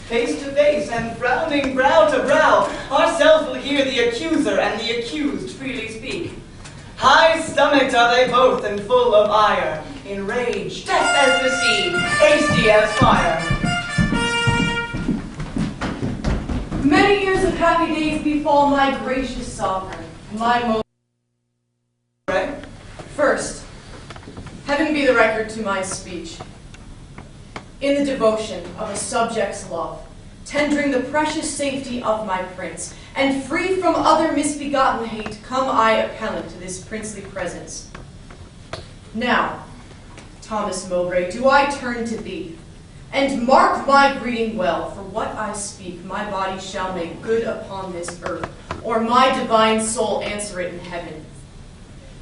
Face to face and frowning brow to brow, ourselves will hear the accuser and the accused freely speak. High-stomached are they both and full of ire, enraged, deaf as the sea, hasty as fire. Many years of happy days befall my gracious sovereign, my most. First, heaven be the record to my speech. In the devotion of a subject's love, tendering the precious safety of my prince, and free from other misbegotten hate, come I appellant to this princely presence. Now, Thomas Mowbray, do I turn to thee, and mark my greeting well, for what I speak my body shall make good upon this earth, or my divine soul answer it in heaven.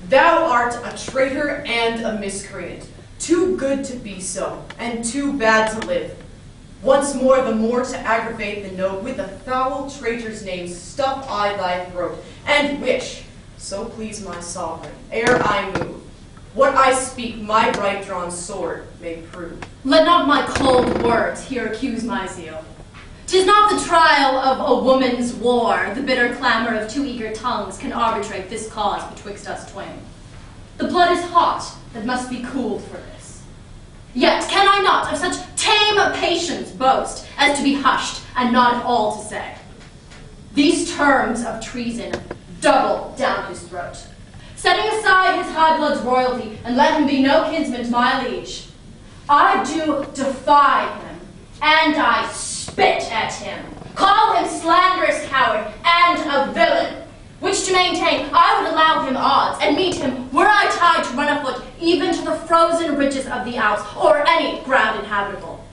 Thou art a traitor and a miscreant, too good to be so, and too bad to live. Once more, the more to aggravate the note, with a foul traitor's name stuff I thy throat, and wish, so please my sovereign, ere I move, what I speak my right-drawn sword may prove. Let not my cold words here accuse my zeal. 'Tis not the trial of a woman's war, the bitter clamor of two eager tongues can arbitrate this cause betwixt us twain. The blood is hot that must be cooled for this. Yet can I not of such tame patience boast as to be hushed and not at all to say. These terms of treason double down his throat, setting aside his high blood's royalty, and let him be no kinsman to my liege. I do defy him, and I spit at him, call him slanderous coward and a villain, which to maintain I would allow him odds, and meet him were I tied to run afoot even to the frozen ridges of the Alps, or any ground inhabitable.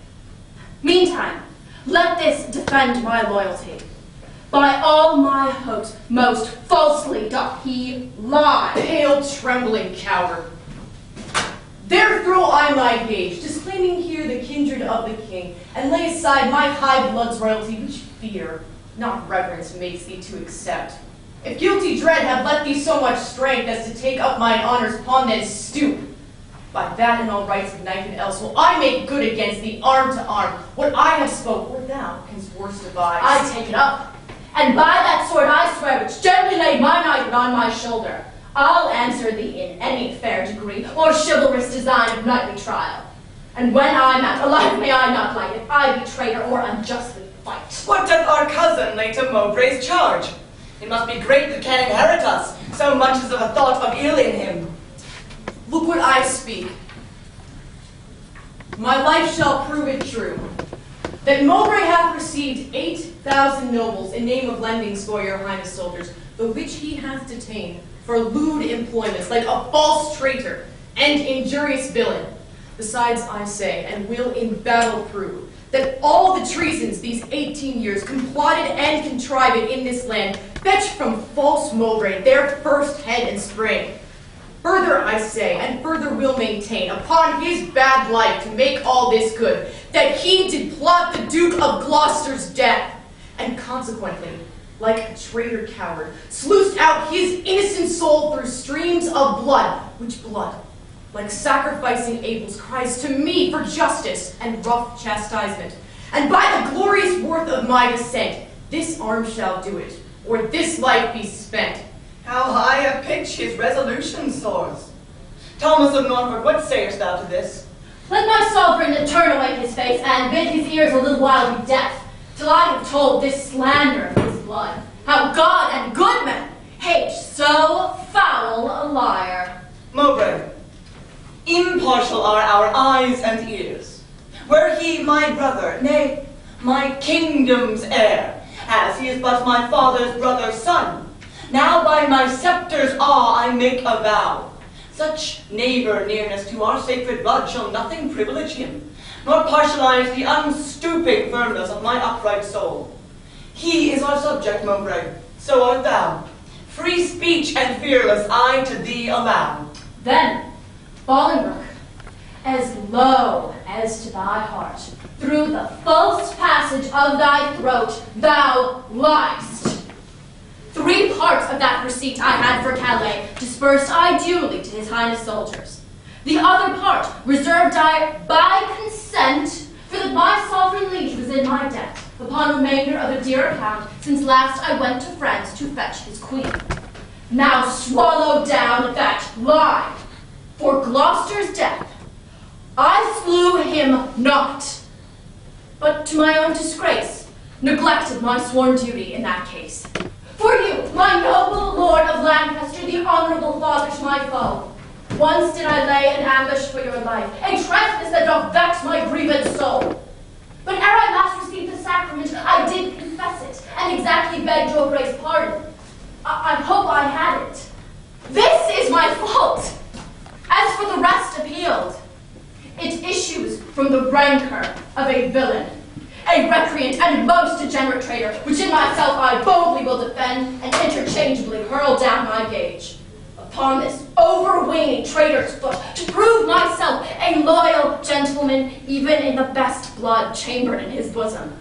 Meantime, let this defend my loyalty. By all my hopes, most falsely doth he lie. Pale, trembling coward. There throw I my gage, disclaiming here the kindred of the king, and lay aside my high blood's royalty, which fear, not reverence, makes thee to accept. If guilty dread have left thee so much strength as to take up mine honor's pawn, then stoop. By that and all rights of knife and else will I make good against thee arm to arm what I have spoke, or thou canst worse devise. I take it up, and by that sword I swear, which gently laid my knighthood on my shoulder, I'll answer thee in any fair degree, or chivalrous design of knightly trial. And when I'm out, alive may I not light, if I be traitor or unjustly fight. What doth our cousin lay to Mowbray's charge? It must be great that can inherit us, so much as of a thought of ill in him. Look what I speak. My life shall prove it true, that Mowbray hath received 8,000 nobles in name of lendings for your highness soldiers, the which he hath detained for lewd employments, like a false traitor and injurious villain. Besides, I say, and will in battle prove, that all the treasons these 18 years complotted and contrived in this land fetched from false Mowbray their first head and spring. Further I say, and further will maintain, upon his bad life to make all this good, that he did plot the Duke of Gloucester's death, and consequently, like a traitor coward, sluiced out his innocent soul through streams of blood, which blood, like sacrificing Abel's, cries to me for justice and rough chastisement. And by the glorious worth of my descent, this arm shall do it, or this life be spent. How high a pitch his resolution soars. Thomas of Norfolk, what sayest thou to this? Let my sovereign turn away his face, and bid his ears a little while be deaf, till I have told this slander of his blood, how God and good men hate so foul a liar. Mowbray, impartial are our eyes and ears. Were he my brother, nay, my kingdom's heir, as he is but my father's brother's son, now by my scepter's awe I make a vow. Such neighbor nearness to our sacred blood shall nothing privilege him, nor partialize the unstooping firmness of my upright soul. He is our subject, Mowbray, so art thou. Free speech and fearless I to thee allow. Then, Bolingbroke, as low as to thy heart, through the false passage of thy throat, thou liest. 3 parts of that receipt I had for Calais, dispersed I duly to his highness soldiers. The other part reserved I by consent, for that my sovereign liege was in my debt. upon remainder of a dear account, since last I went to France to fetch his queen. Now swallow down that lie. For Gloucester's death, I slew him not, but to my own disgrace, neglected my sworn duty in that case. For you, my noble lord of Lancaster, the honorable father to my foe, once did I lay an ambush for your life, a trespass that doth vex my grieved soul. But ere I last received the sacrament, I did confess it, and exactly begged your grace pardon. I hope I had it. This is my fault. As for the rest appealed, it issues from the rancor of a villain, a recreant and most degenerate traitor, which in myself I boldly will defend and interchangeably hurl down my gage upon this overweening traitor's foot, to prove myself a loyal gentleman, even in the best blood chambered in his bosom.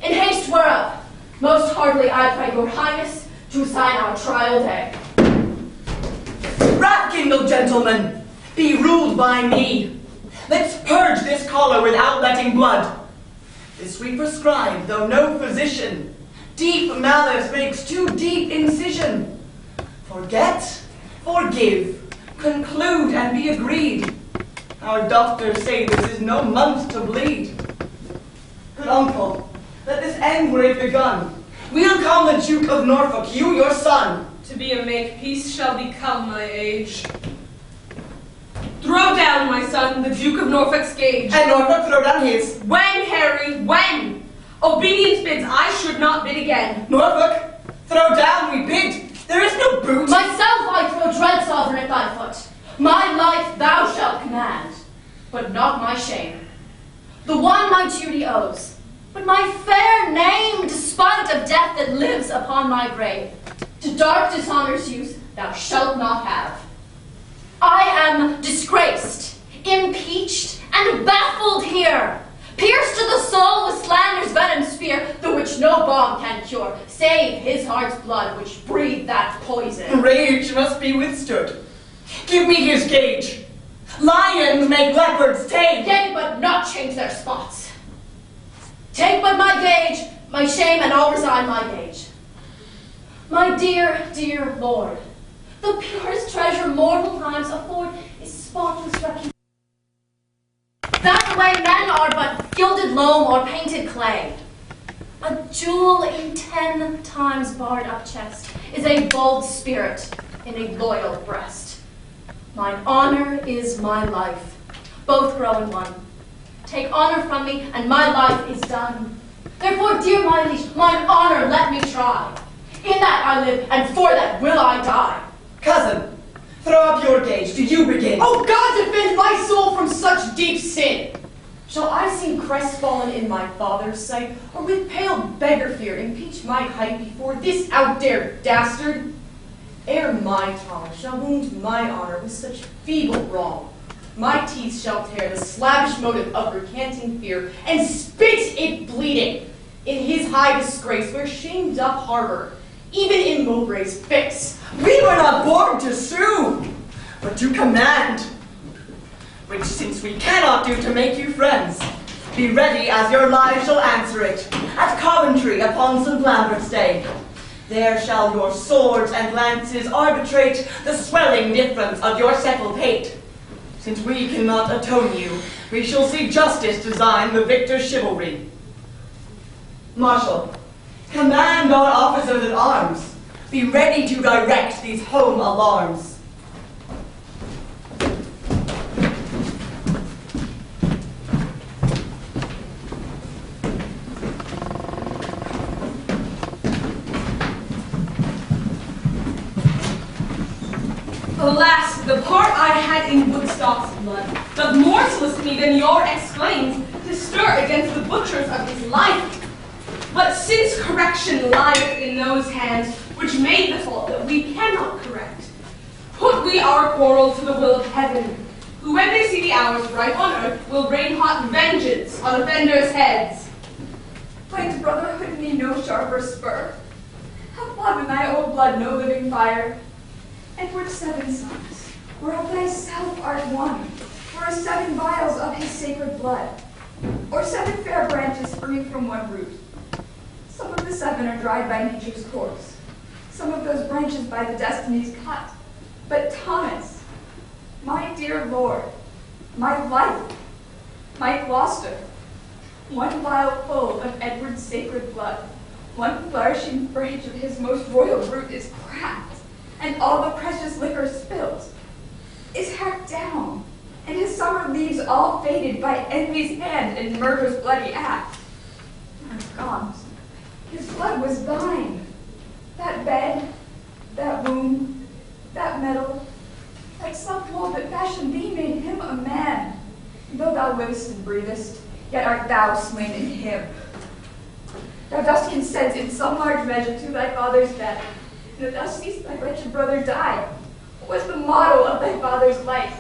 In haste whereof, most heartily I pray your highness to assign our trial day. Wrath-kindled gentlemen, be ruled by me. Let's purge this collar without letting blood. This we prescribe, though no physician. Deep malice makes too deep incision. Forget, forgive, conclude, and be agreed. Our doctors say this is no month to bleed. Good uncle, let this end where it begun. We'll call the Duke of Norfolk, you your son. To be a makepeace shall become my age. Throw down, my son, the Duke of Norfolk's gage. And Norfolk throw down his. When, Harry, when? Obedience bids, I should not bid again. Norfolk, throw down, we bid. There is no boot. Myself I throw, dread sovereign, at thy foot. My life thou shalt command, but not my shame. The one my duty owes, but my fair name, despite of death that lives upon my grave, to dark dishonor's use thou shalt not have. I am disgraced, impeached, and baffled here, pierced to the soul with slander's venom spear, the which no balm can cure, save his heart's blood which breathed that poison. Rage must be withstood. Give me his gage. Lions make leopards tame. Yea, but not change their spots. Take but my gage, my shame, and I'll resign my gage. My dear, dear lord, the purest treasure mortal times afford is spotless reputation. That way men are but gilded loam or painted clay. A jewel in 10 times barred up chest is a bold spirit in a loyal breast. Mine honor is my life, both grow in one. Take honor from me, and my life is done. Therefore, dear my liege, mine honor let me try. In that I live, and for that will I die. Cousin, throw up your gage. Do you begin? Oh, God defend my soul from such deep sin! Shall I seem crestfallen in my father's sight, or with pale beggar fear impeach my height before this outdared dastard? Ere my tongue shall wound my honor with such feeble wrong, my teeth shall tear the slavish motive of recanting fear, and spit it bleeding in his high disgrace where shame doth harbor, even in Mowbray's fix. We were not born to sue, but to command. Which, since we cannot do to make you friends, be ready as your lives shall answer it, at Coventry upon St. Lambert's Day. There shall your swords and lances arbitrate the swelling difference of your settled hate. Since we cannot atone you, we shall see justice design the victor's chivalry. Marshal, command our officers at arms. Be ready to direct these home alarms. Alas, the part I had in Woodstock's blood, doth more solicit me than your exclaims to stir against the butchers of his life. But since correction lieth in those hands which made the fault that we cannot correct, put we our quarrel to the will of heaven, who when they see the hours ripe on earth will rain hot vengeance on offenders' heads. Finds brotherhood in me no sharper spur? Have blood in thy old blood no living fire? Edward's 7 sons, whereof thyself art one, were 7 vials of his sacred blood, or 7 fair branches springing from one root, the 7 are dried by nature's course. Some of those branches by the destinies cut. But Thomas, my dear Lord, my life, my Gloucester, one vial full of Edward's sacred blood, one flourishing branch of his most royal root is cracked, and all the precious liquor spilt, is hacked down, and his summer leaves all faded by envy's hand and murder's bloody act. My God, his blood was thine. That bed, that wound, that metal, that soft mold that fashioned thee made him a man. Though thou livest and breathest, yet art thou slain in him. Thou dost consent in some large measure to thy father's death, and that thou seest thy wretched brother die. What was the model of thy father's life?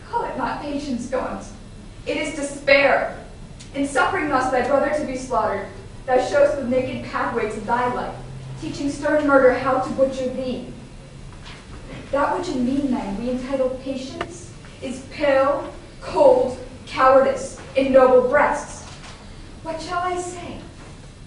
Call it not patience gaunt. It is despair. In suffering thus thy brother to be slaughtered, thou showest the naked pathway to thy life, teaching stern murder how to butcher thee. That which in mean men we entitle patience is pale, cold, cowardice in noble breasts. What shall I say?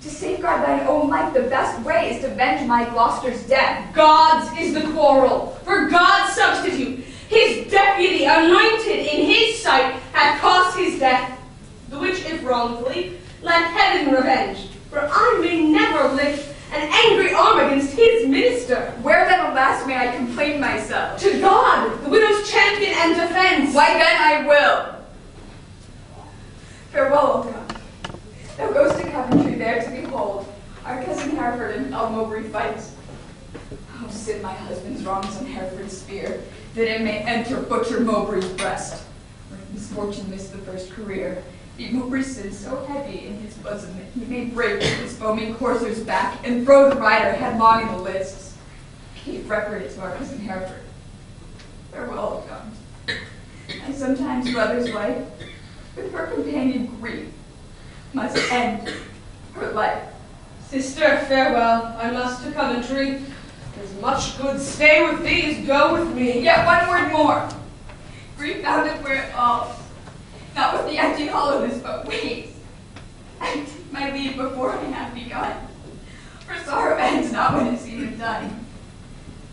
To safeguard thine own life, the best way is to venge my Gloucester's death. God's is the quarrel, for God's substitute, his deputy anointed in his sight, hath caused his death, the which if wrongfully, let heaven revenge, for I may never lift an angry arm against his minister. Where then, alas, may I complain myself? To God, the widow's champion and defense. Why then I will. Farewell, O God. Thou goest to Coventry there to behold our cousin Hereford and Mowbray fight. Oh, sit my husband's wrongs on Hereford's spear, that it may enter butcher Mowbray's breast. For if misfortune missed the first career, be Mowbray's sin so heavy in his bosom that he may break his foaming courser's back and throw the rider headlong in the lists. Keep record to our cousin Hereford. Farewell, O God. And sometimes brother's life, with her companion grief, must end her life. Sister, farewell. I must to Coventry. As much good stay with thee as go with me. Yet one word more. Grief founded where it falls, not with the empty hollowness, but waits. I take my leave before I have begun, for sorrow ends not when it's even done.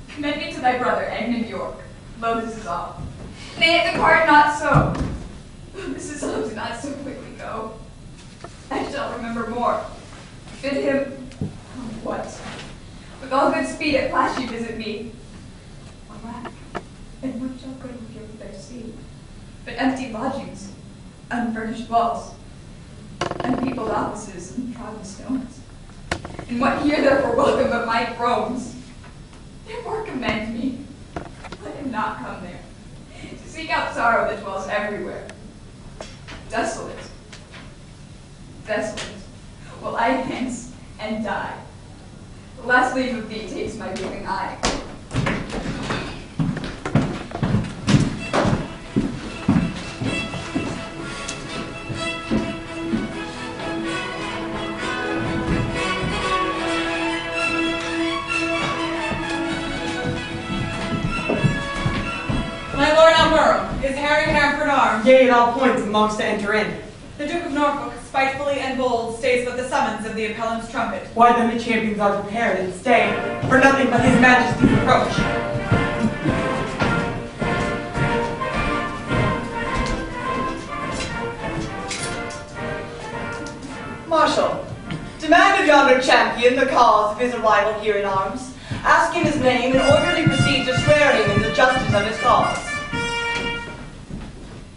Commend me to thy brother, Edmund York. Lo, this is all. Nay, it depart not so. This is all, do not so quickly go. I shall remember more. Bid him, oh, what? With all good speed at last you visit me. Alack, and what shall good give their seed? But empty lodgings, unfurnished walls, unpeopled offices, and trodden stones. And what here therefore welcome but my thrones? Therefore commend me. Let him not come there, to seek out sorrow that dwells everywhere. Desolate, desolate, will I hence and die. The last leave of thee takes my giving eye. My Lord Almuro, is Harry Hereford armed? Yea, at all points amongst to enter in. The Duke of Norfolk, spitefully and bold, stays but the summons of the appellant's trumpet. Why then the champions are prepared and stay for nothing but his majesty's approach. Marshal, demand of yonder champion the cause of his arrival here in arms. Ask him his name and orderly proceed to swear him in the justice of his cause.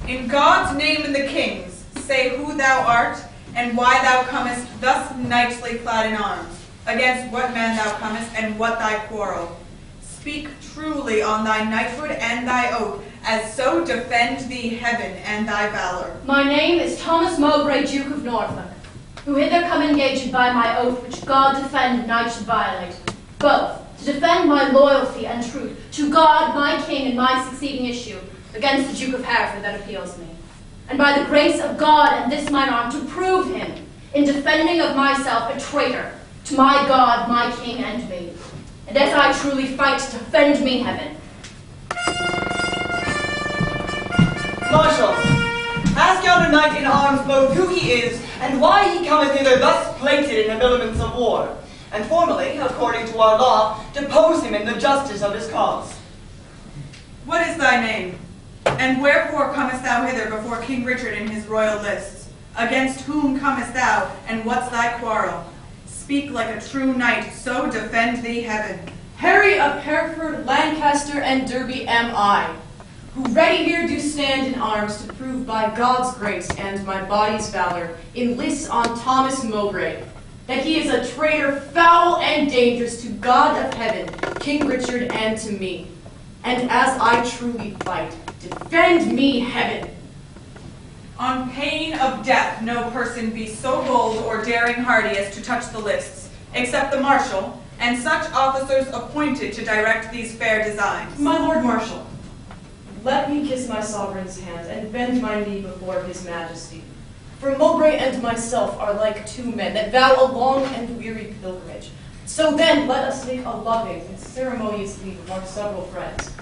In God's name and the king's, say who thou art, and why thou comest thus knightly clad in arms, against what man thou comest, and what thy quarrel. Speak truly on thy knighthood and thy oath, as so defend thee heaven and thy valor. My name is Thomas Mowbray, Duke of Norfolk, who hither come engaged by my oath, which God defend knight should violate, both to defend my loyalty and truth to God, my king, and my succeeding issue, against the Duke of Hereford that appeals me. And by the grace of God and this mine arm, to prove him, in defending of myself, a traitor to my God, my king, and me. And as I truly fight to defend me heaven. Marshal, ask yonder knight in arms both who he is, and why he cometh hither thus plated in habiliments of war, and formally, according to our law, depose him in the justice of his cause. What is thy name? And wherefore comest thou hither before King Richard in his royal lists? Against whom comest thou, and what's thy quarrel? Speak like a true knight, so defend thee heaven. Harry of Hereford, Lancaster, and Derby am I, who ready here do stand in arms to prove by God's grace and my body's valor in lists on Thomas Mowbray, that he is a traitor foul and dangerous to God of heaven, King Richard, and to me. And as I truly fight, defend me heaven. On pain of death, no person be so bold or daring hardy as to touch the lists, except the marshal, and such officers appointed to direct these fair designs. My lord marshal, let me kiss my sovereign's hand and bend my knee before his majesty. For Mowbray and myself are like two men that vow a long and weary pilgrimage. So then let us make a loving and ceremonious leave of our several friends.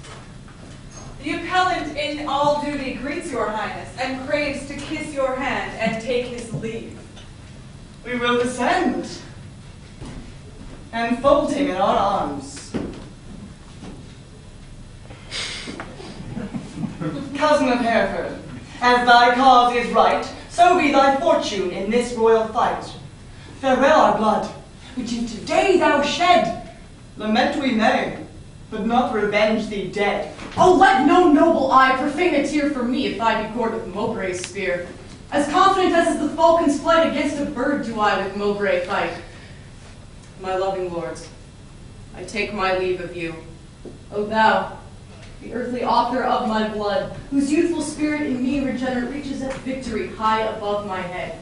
The appellant in all duty greets your highness, and craves to kiss your hand and take his leave. We will descend and fold him in our arms. Cousin of Hereford, as thy cause is right, so be thy fortune in this royal fight. Farewell our blood, which in today thou shed. Lament we may, but not revenge thee dead. Oh, let no noble eye profane a tear for me if I be gored with Mowbray's spear. As confident as is the falcon's flight against a bird do I with Mowbray fight. My loving lords, I take my leave of you. O thou, the earthly author of my blood, whose youthful spirit in me regenerate reaches at victory high above my head.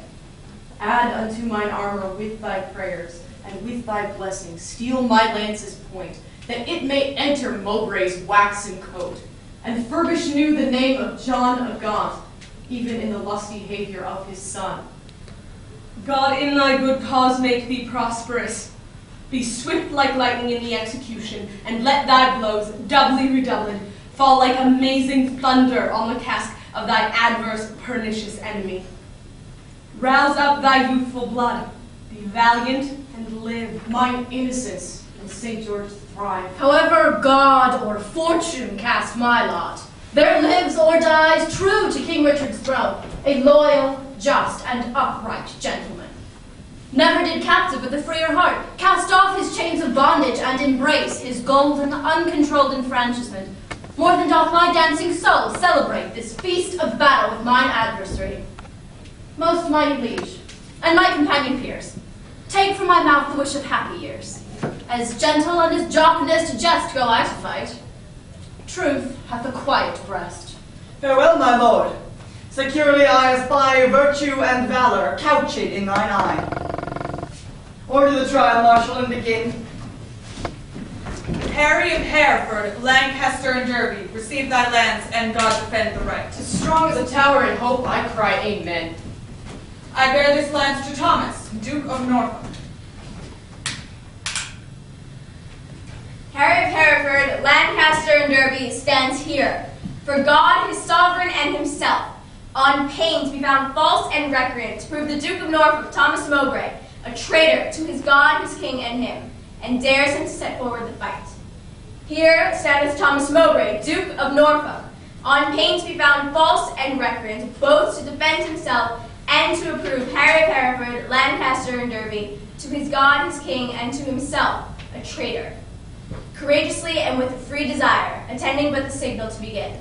Add unto mine armor with thy prayers, and with thy blessing steel my lance's point, that it may enter Mowbray's waxen coat, and furbish new the name of John of Gaunt, even in the lusty behavior of his son. God in thy good cause make thee prosperous. Be swift like lightning in the execution, and let thy blows, doubly redoubled, fall like amazing thunder on the casque of thy adverse, pernicious enemy. Rouse up thy youthful blood, be valiant and live. Mine innocence in St. George's thrive. However God or fortune cast my lot, there lives or dies true to King Richard's throne, a loyal, just, and upright gentleman. Never did captive with a freer heart cast off his chains of bondage and embrace his golden, uncontrolled enfranchisement, more than doth my dancing soul celebrate this feast of battle with mine adversary. Most mighty liege, and my companion peers, take from my mouth the wish of happy years. As gentle and as jocund to jest go I to fight. Truth hath a quiet breast. Farewell, my lord. Securely I espy virtue and valor couched in thine eye. Order the trial, marshal, and begin. Harry of Hereford, Lancaster, and Derby, receive thy lands, and God defend the right. As strong as a tower in hope, I cry amen. I bear this lance to Thomas, Duke of Norfolk. Harry of Hereford, Lancaster, and Derby stands here, for God, his sovereign, and himself, on pain to be found false and recreant, to prove the Duke of Norfolk, Thomas Mowbray, a traitor to his God, his king, and him, and dares him to set forward the fight. Here standeth Thomas Mowbray, Duke of Norfolk, on pain to be found false and recreant, both to defend himself and to approve Harry of Hereford, Lancaster, and Derby, to his God, his king, and to himself, a traitor. Courageously and with a free desire, attending but the signal to begin.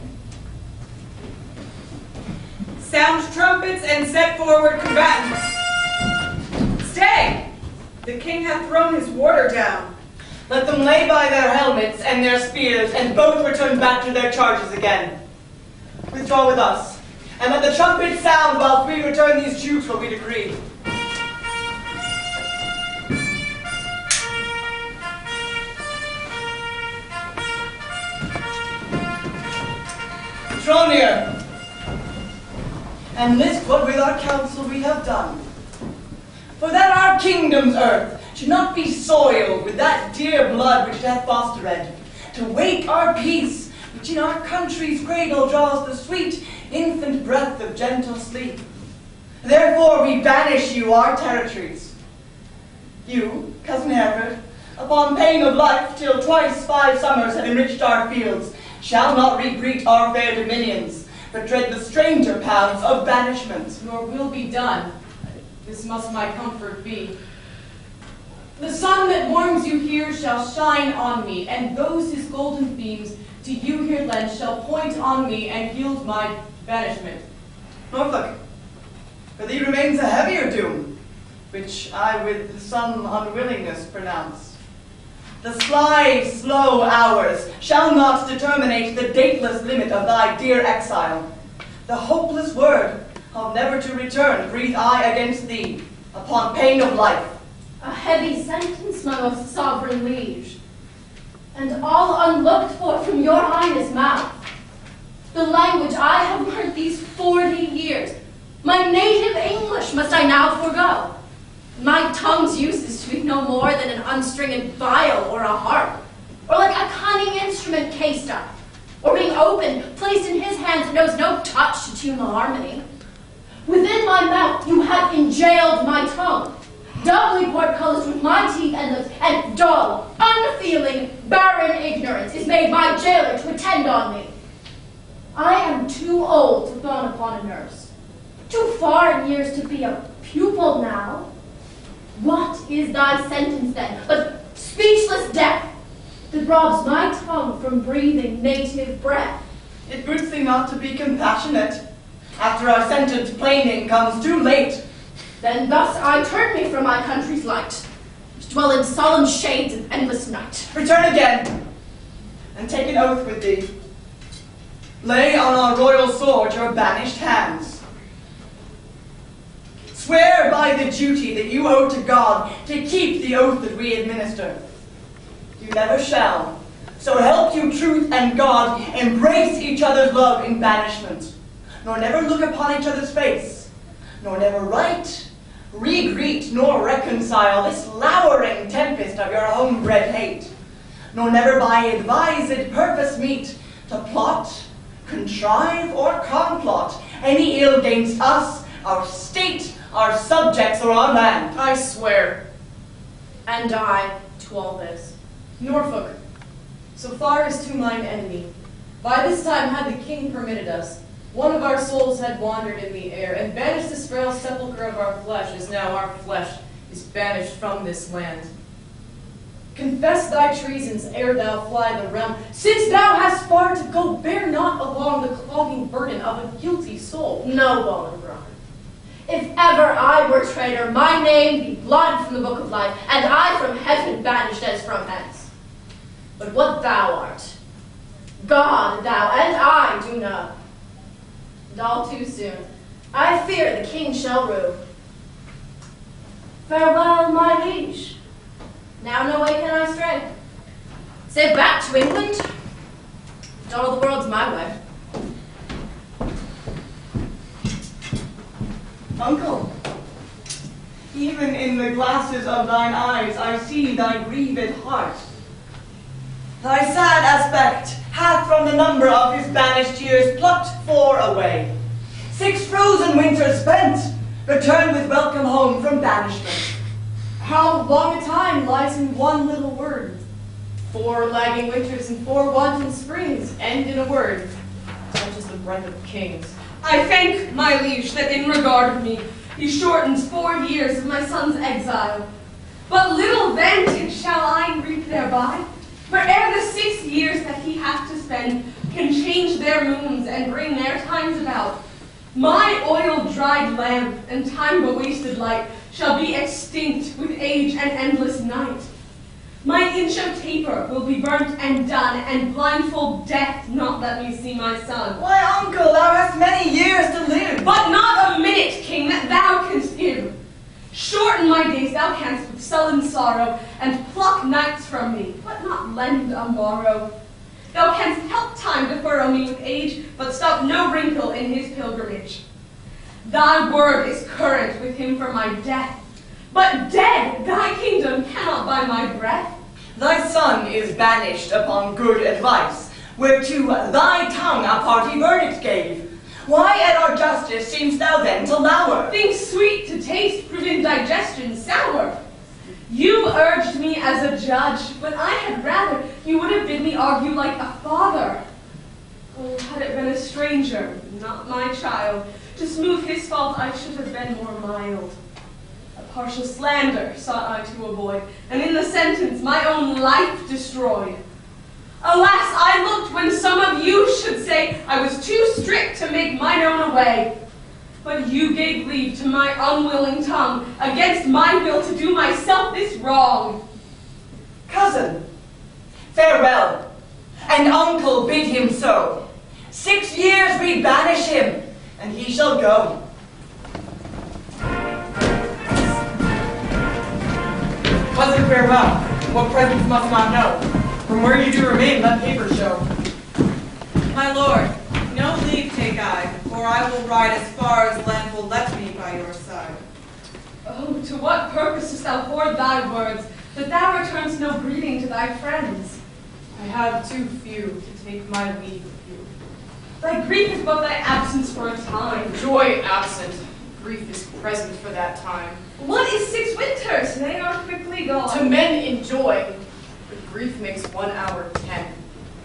Sound trumpets and set forward combatants. Stay! The king hath thrown his warder down. Let them lay by their helmets and their spears, and both return back to their charges again. Withdraw with us, and let the trumpets sound while we return these troops what we decree. Draw near, and list what with our counsel we have done. For that our kingdom's earth should not be soiled with that dear blood which hath fostered, to wake our peace, which in our country's cradle draws the sweet infant breath of gentle sleep. Therefore we banish you our territories. You, cousin Hereford, upon pain of life, till twice 5 summers have enriched our fields, shall not regreet our fair dominions, but tread the stranger paths of banishment. Your will be done. This must my comfort be. The sun that warms you here shall shine on me, and those his golden beams to you here lend shall point on me and yield my banishment. Norfolk, for thee remains a heavier doom, which I with some unwillingness pronounce. The sly, slow hours shall not determinate the dateless limit of thy dear exile. The hopeless word of never to return breathe I against thee, upon pain of life. A heavy sentence, my most sovereign liege, and all unlooked for from your highness' mouth. The language I have learned these 40 years, my native English must I now forego. My tongue's use is to be no more than an unstringed viol or a harp, or like a cunning instrument cased up, or being open, placed in his hands that knows no touch to tune the harmony. Within my mouth you have enjailed my tongue, doubly portcullis with my teeth and lips, and dull, unfeeling, barren ignorance is made my jailer to attend on me. I am too old to fawn upon a nurse, too far in years to be a pupil now. What is thy sentence then, but speechless death, that robs my tongue from breathing native breath? It boots thee not to be compassionate, after our sentence plaining comes too late. Then thus I turn me from my country's light, to dwell in sullen shades of endless night. Return again, and take an oath with thee. Lay on our royal sword your banished hands. Swear by the duty that you owe to God to keep the oath that we administer. You never shall, so help you truth and God, embrace each other's love in banishment, nor never look upon each other's face, nor never write, re-greet, nor reconcile this lowering tempest of your homebred hate, nor never by advised purpose meet to plot, contrive, or complot any ill against us, our state, our subjects, or our land. I swear. And I to all this. Norfolk, so far as to mine enemy, by this time had the king permitted us, one of our souls had wandered in the air, and banished this frail sepulchre of our flesh, as now our flesh is banished from this land. Confess thy treasons ere thou fly the realm, since thou hast far to go, bear not along the clogging burden of a guilty soul. No, Bough, brother. If ever I were traitor, my name be blotted from the book of life, and I from heaven banished as from hence. But what thou art, God thou and I do know, and all too soon, I fear the king shall rue. Farewell, my liege. Now no way can I stray, save back to England, and all the world's my way. Uncle, even in the glasses of thine eyes I see thy grieved heart. Thy sad aspect hath from the number of his banished years plucked 4 away. 6 frozen winters spent, returned with welcome home from banishment. How long a time lies in one little word? 4 lagging winters and 4 wanton springs end in a word, such is the breath of kings. I thank my liege that in regard of me he shortens 4 years of my son's exile. But little vantage shall I reap thereby, for ere the 6 years that he hath to spend can change their moons and bring their times about, my oil-dried lamp and time-bewasted light shall be extinct with age and endless night. My inch of taper will be burnt and done, and blindfold death not let me see my son. Why, uncle, thou hast many years to live. But not a minute, king, that thou canst give. Shorten my days thou canst with sullen sorrow, and pluck nights from me, but not lend a morrow. Thou canst help time to furrow me with age, but stop no wrinkle in his pilgrimage. Thy word is current with him for my death, but dead thy kingdom cannot buy my breath. Thy son is banished upon good advice, whereto thy tongue a party verdict gave. Why at our just justice seemst thou then to lower? Things sweet to taste prove in digestion sour. You urged me as a judge, but I had rather you would have bid me argue like a father. Oh, had it been a stranger, not my child, to smooth his fault I should have been more mild. A partial slander sought I to avoid, and in the sentence my own life destroyed. Alas, I looked when some of you should say I was too strict to make mine own away. But you gave leave to my unwilling tongue, against my will to do myself this wrong. Cousin, farewell, and uncle bid him so. 6 years we banish him, and he shall go. Pleasant farewell. What presents must not know? From where you do remain, let paper show. My lord, no leave take I, for I will ride as far as land will let me by your side. Oh, to what purpose dost thou hoard thy words, that thou returnest no greeting to thy friends? I have too few to take my leave of you. Thy grief is but thy absence for a time. Joy absent, grief is present for that time. What is 6 winters? They are quickly gone. To men in joy, but grief makes 1 hour 10.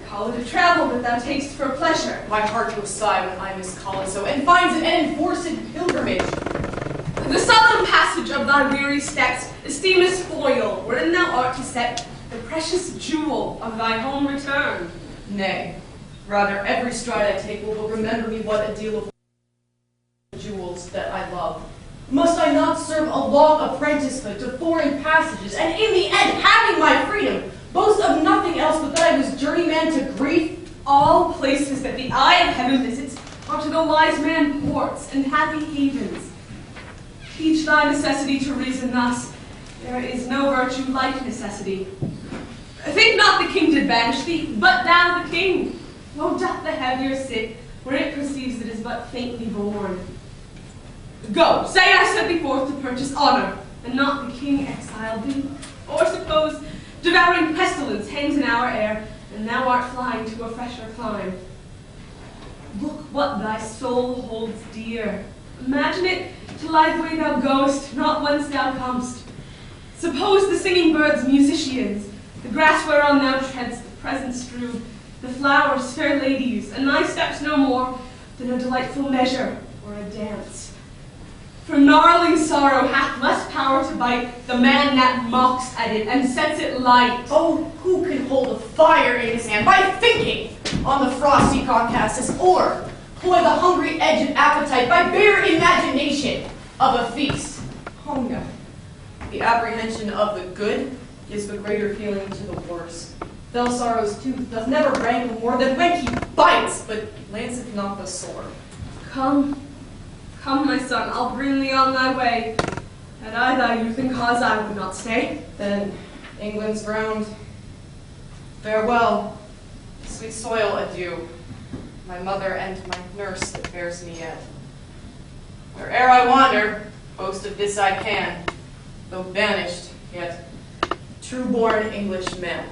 Call it a travel that thou takest for pleasure. My heart goes sigh when I miscall it so, and finds an enforced pilgrimage. The solemn passage of thy weary steps esteem as foil, wherein thou art to set the precious jewel of thy home return. Nay, rather every stride I take will remember me what a deal of jewels that I love. Must I not serve a long apprenticeship to foreign passages, and in the end, having my freedom, boast of nothing else but that I was journeyman to grief? All places that the eye of heaven visits are to the wise man ports and happy havens. Teach thy necessity to reason thus. There is no virtue like necessity. Think not the king did banish thee, but thou the king. Woe doth the heavier sit, where it perceives it is but faintly born. Go, say I sent thee forth to purchase honor, and not the king exiled thee. Or suppose devouring pestilence hangs in our air, and thou art flying to a fresher clime. Look what thy soul holds dear. Imagine it to lie the way thou goest, not whence thou comest. Suppose the singing birds musicians, the grass whereon thou treads, the present strewed, the flowers fair ladies, and thy steps no more than a delightful measure or a dance. For gnarling sorrow hath less power to bite the man that mocks at it and sets it light. Oh, who can hold a fire in his hand by thinking on the frosty caucasus, or cloy the hungry edge of appetite by bare imagination of a feast? Oh no, the apprehension of the good is the greater feeling to the worse. Fell sorrow's tooth doth never rankle more than when he bites, but lanceth not the sore. Come, come, my son, I'll bring thee on thy way. Had I thy youth and cause, I would not stay. Then England's ground, farewell. Sweet soil, adieu. My mother and my nurse that bears me yet. Where'er I wander, boast of this I can, though banished, yet true-born English men.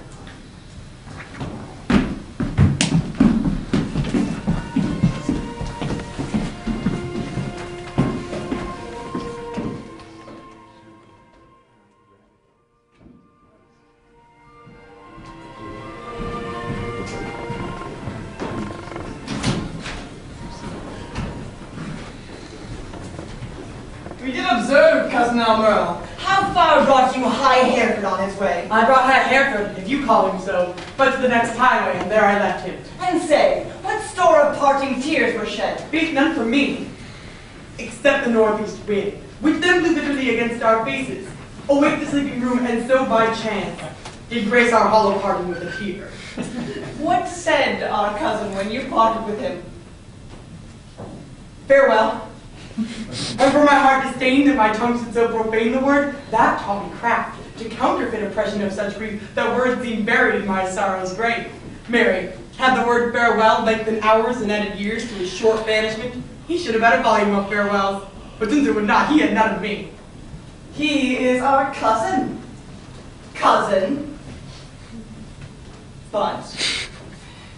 We did observe, Cousin Almerle. How far brought you High Hereford on his way? I brought High Hereford, if you call him so, but to the next highway, and there I left him. And say, what store of parting tears were shed? Speak none for me, except the northeast wind, which then blew bitterly against our faces, awake the sleeping room, and so by chance did grace our hollow parting with a tear. What said our cousin when you parted with him? Farewell. And for my heart disdained that my tongue should so profane the word, that taught me craft, to counterfeit oppression of such grief, that words seem buried in my sorrow's grave. Mary, had the word farewell lengthened hours and added years to his short banishment, he should have had a volume of farewells, but since it would not, he had none of me. He is our cousin. Cousin. But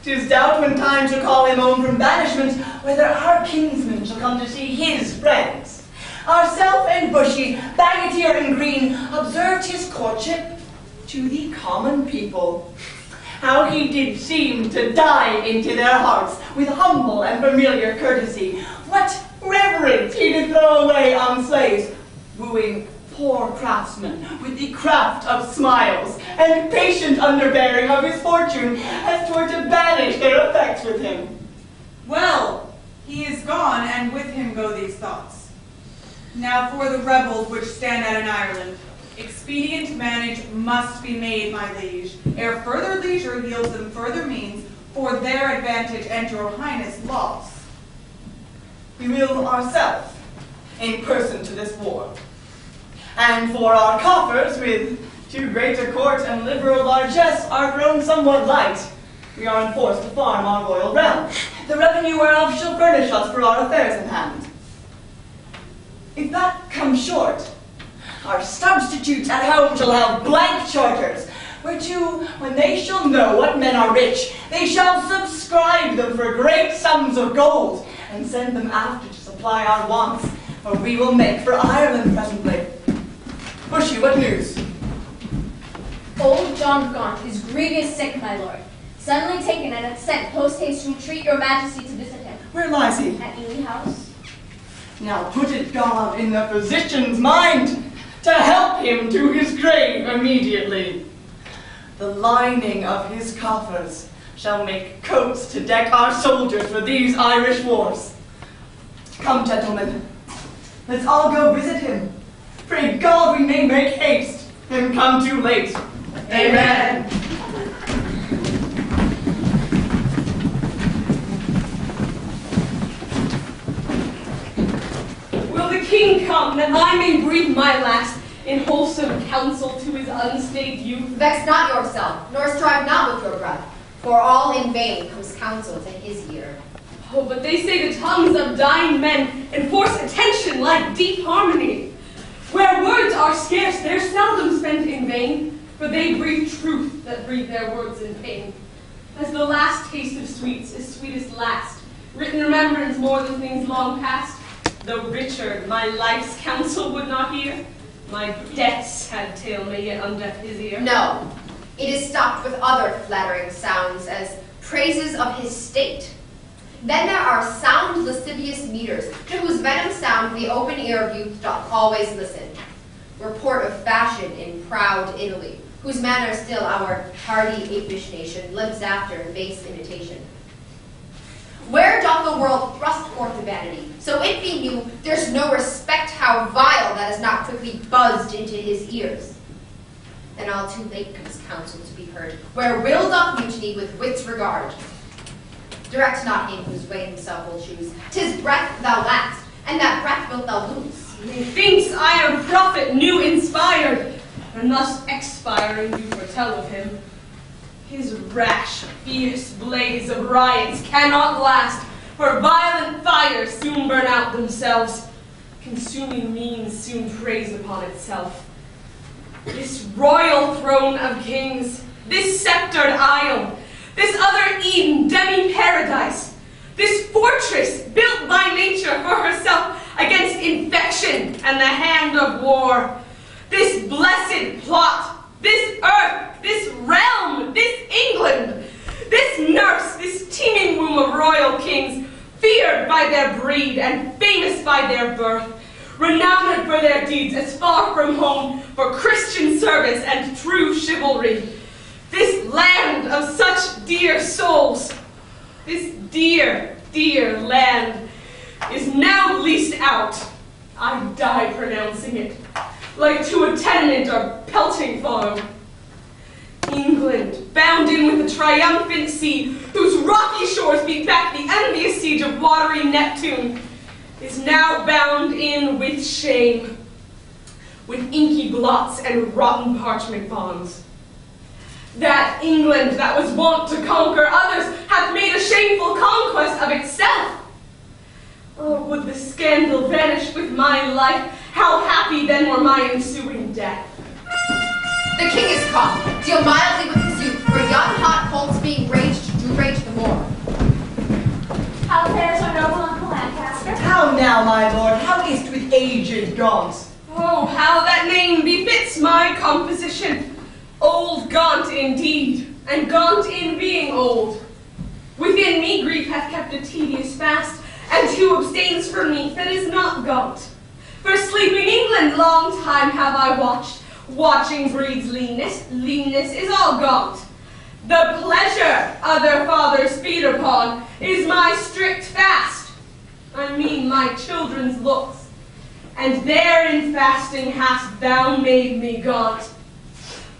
'Tis doubt when time shall call him home from banishment, whether our kinsman shall come to see his friends. Ourself and Bushy, Baggeteer and Green, observed his courtship to the common people. How he did seem to dive into their hearts with humble and familiar courtesy. What reverence he did throw away on slaves, wooing poor craftsmen with the craft of smiles and patient underbearing of his fortune, as 'twere to banish their effects with him. Well, he is gone, and with him go these thoughts. Now for the rebels which stand out in Ireland, expedient manage must be made, my liege, ere further leisure yields them further means for their advantage and your highness' loss. We will ourselves in person to this war. And for our coffers, with too great a court and liberal largesse are grown somewhat light, we are enforced to farm our royal realm, the revenue whereof shall furnish us for our affairs in hand. If that come short, our substitutes at home shall have blank charters, whereto, when they shall know what men are rich, they shall subscribe them for great sums of gold, and send them after to supply our wants, for we will make for Ireland presently. Bushy, what news? Old John Gaunt is grievous sick, my lord. Suddenly taken and sent post-haste to entreat your majesty to visit him. Where lies he? At Ely House. Now put it God in the physician's mind to help him to his grave immediately. The lining of his coffers shall make coats to deck our soldiers for these Irish wars. Come, gentlemen, let's all go visit him. Pray God we may make haste and come too late. Amen. Will the king come, that I may breathe my last in wholesome counsel to his unstayed youth? Vex not yourself, nor strive not with your breath, for all in vain comes counsel to his ear. Oh, but they say the tongues of dying men enforce attention like deep harmony. Where words are scarce, they're seldom spent in vain, for they breathe truth that breathe their words in pain. As the last taste of sweets is sweetest last, written remembrance more than things long past, though Richard my life's counsel would not hear, my death's had tale may yet undeaf his ear. No, it is stopped with other flattering sounds as praises of his state. Then there are sound lascivious meters, to whose venom sound the open ear of youth doth always listen. Report of fashion in proud Italy, whose manners still our hardy apish nation lives after in base imitation. Where doth the world thrust forth the vanity, so it be new, there's no respect how vile that is not quickly buzzed into his ears. Then all too late comes counsel to be heard, where will doth mutiny with wit's regard. Direct not him whose way himself will choose. 'Tis breath thou lackst, and that breath wilt thou lose. Methinks I am prophet new inspired, and thus expiring do foretell of him. His rash, fierce blaze of riots cannot last, for violent fires soon burn out themselves. Consuming means soon preys upon itself. This royal throne of kings, this sceptered isle, this other Eden, demi-paradise, this fortress built by nature for herself against infection and the hand of war, this blessed plot, this earth, this realm, this England, this nurse, this teeming womb of royal kings, feared by their breed and famous by their birth, renowned for their deeds as far from home for Christian service and true chivalry. This land of such dear souls, this dear, dear land, is now leased out. I die pronouncing it, like to a tenement or pelting farm. England, bound in with the triumphant sea, whose rocky shores beat back the envious siege of watery Neptune, is now bound in with shame, with inky blots and rotten parchment bonds. That England that was wont to conquer others hath made a shameful conquest of itself. Oh, would the scandal vanish with my life, how happy then were my ensuing death. The king is come. Deal mildly with his youth, for young hot colts being raged do rage the more. How fares our noble Uncle Lancaster? How now, my lord? How is't with aged Gaunt? Oh, how that name befits my composition. Old Gaunt indeed, and Gaunt in being old. Within me grief hath kept a tedious fast, and who abstains from meat that is not gaunt? For sleeping England long time have I watched. Watching breeds leanness, leanness is all gaunt. The pleasure other fathers feed upon is my strict fast. I mean my children's looks, and therein fasting hast thou made me gaunt.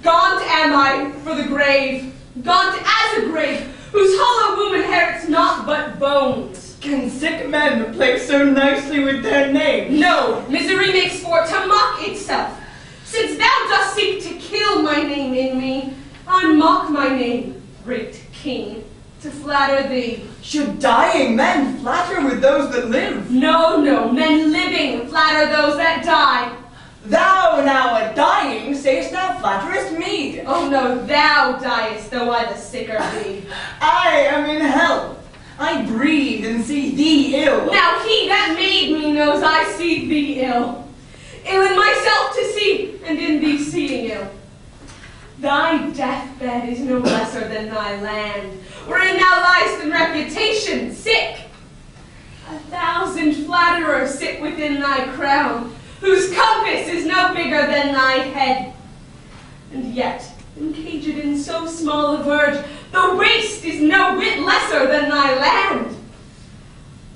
Gaunt am I for the grave, gaunt as a grave, whose hollow womb inherits naught but bones. Can sick men play so nicely with their names? No, misery makes sport to mock itself. Since thou dost seek to kill my name in me, I mock my name, great king, to flatter thee. Should dying men flatter with those that live? No, no, men living flatter those that die. Thou now a dying sayest thou flatterest me. Oh no, thou diest, though I the sicker be. I am in hell. I breathe and see thee ill. Now he that made me knows I see thee ill. Ill in myself to see, and in thee seeing ill. Thy deathbed is no lesser than thy land, wherein thou liest in reputation sick. 1,000 flatterers sit within thy crown, whose compass is no bigger than thy head. And yet, encaged in so small a verge, the waste is no whit lesser than thy land.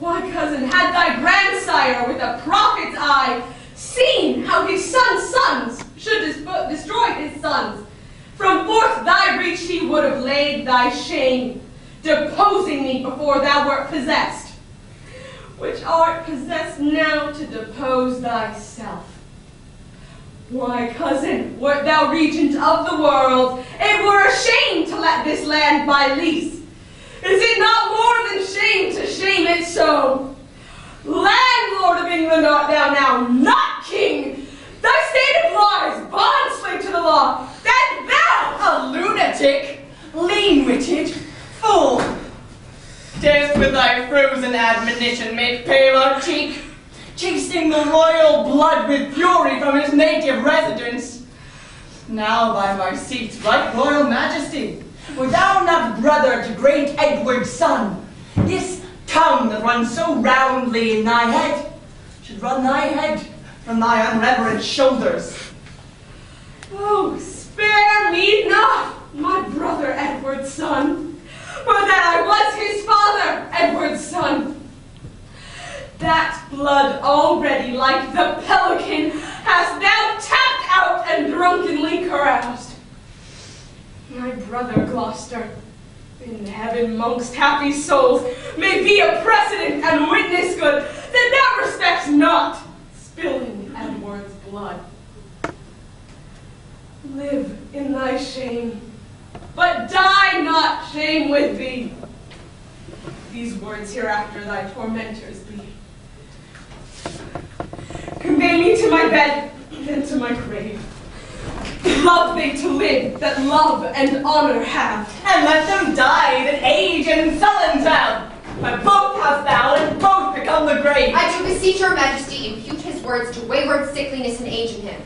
Why, cousin, had thy grandsire with a prophet's eye seen how his son's sons should destroy his sons, from forth thy reach he would have laid thy shame, deposing me before thou wert possessed, which art possessed now to depose thyself. Why, cousin, wert thou regent of the world, it were a shame to let this land by lease. Is it not more than shame to shame it so? Landlord of England art thou now, not king. Thy state applies, bond slave to the law, that thou, A lunatic, lean-witted, fool. Darest with thy frozen admonition make pale our cheek, chasing the royal blood with fury from his native residence. Now by my seat's right royal majesty, were thou not brother to great Edward's son, this tongue that runs so roundly in thy head should run thy head from thy unreverent shoulders. oh, spare me not, my brother Edward's son, for that I was his father, Edward's son. That blood already, like the pelican, hast thou tapped out and drunkenly caroused. My brother Gloucester, in heaven mongst happy souls, may be a precedent and witness good that thou respects not, spilling Edward's blood. Live in thy shame, but die not shame with thee. These words hereafter thy tormentors be. Convey me to my bed, then to my grave. Love they to live, that love and honor have. And let them die that age and sullens have. But both hast thou, and both become the grave. I do beseech your majesty, impute his words to wayward sickliness and age in him.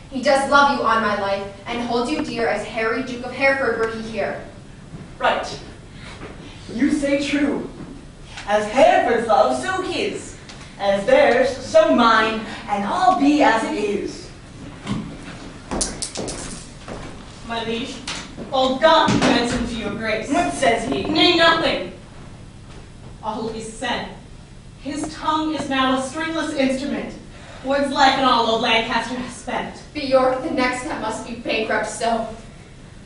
He does love you on my life, and holds you dear as Harry, Duke of Hereford, were he here. Right. You say true. As Hereford's love, so his. As theirs, so mine, and all be as it is. My liege, old God commends him to your grace. What says he? Nay, nothing. All he said. His tongue is now a stringless instrument. Words life and all old Lancaster has spent. Be York the next that must be bankrupt so.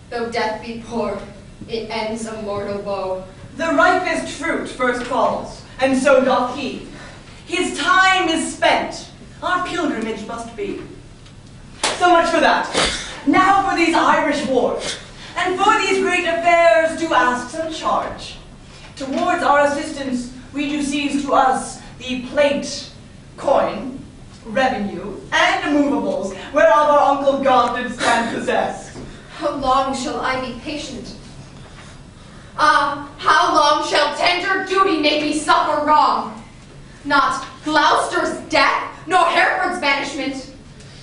Though death be poured, it ends a mortal woe. The ripest fruit first falls, and so doth he. His time is spent. Our pilgrimage must be. So much for that. Now for these Irish wars, and for these great affairs do ask some charge. Towards our assistance we do seize to us the plate, coin, revenue, and movables, whereof our Uncle God did stand possessed. How long shall I be patient? Ah, how long shall tender duty make me suffer wrong? Not Gloucester's death, nor Hereford's banishment,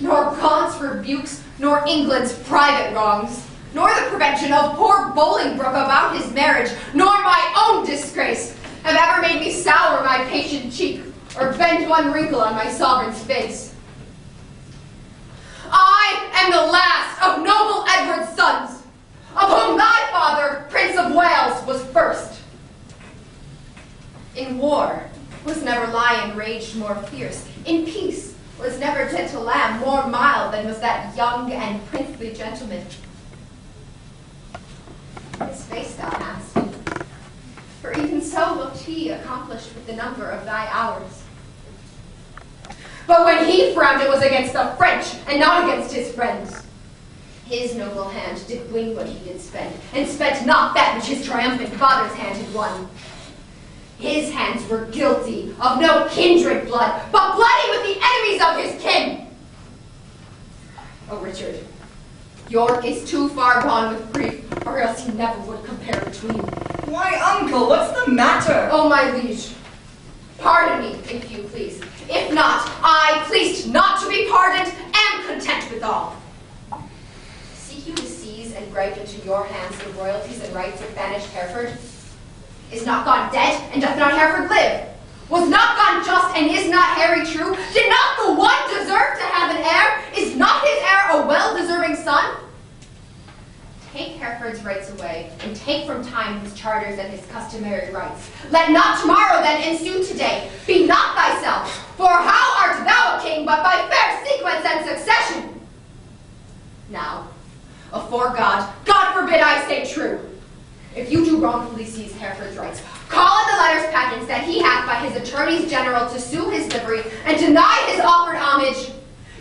nor Gaunt's rebukes, nor England's private wrongs, nor the prevention of poor Bolingbroke about his marriage, nor my own disgrace, have ever made me sour my patient cheek, or bend one wrinkle on my sovereign's face. I am the last of noble Edward's sons, of whom thy father, Prince of Wales, was first. In war was never lion raged more fierce. In peace was never gentle lamb more mild than was that young and princely gentleman. His face thou hast, for even so looked he accomplished with the number of thy hours. But when he frowned, it was against the French, and not against his friends. His noble hand did win what he did spend, and spent not that which his triumphant father's hand had won. His hands were guilty of no kindred blood, but bloody with the enemies of his kin. Oh, Richard, York is too far gone with grief, or else he never would compare between. Why, uncle, what's the matter? Oh, my liege, pardon me, if you please. If not, I, pleased not to be pardoned, am content with all. Seek you to seize and gripe into your hands the royalties and rights of banished Hereford? Is not God dead, and doth not Hereford live? Was not God just, and is not Harry true? Did not the one deserve to have an heir? Is not his heir a well-deserving son? Take Hereford's rights away, and take from time his charters and his customary rights. Let not tomorrow then ensue today. Be not thyself, for how art thou a king but by fair sequence and succession? Now, afore God, God forbid I say true. If you do wrongfully seize Hereford's rights, call in the letters patents that he hath by his attorneys general to sue his livery and deny his offered homage.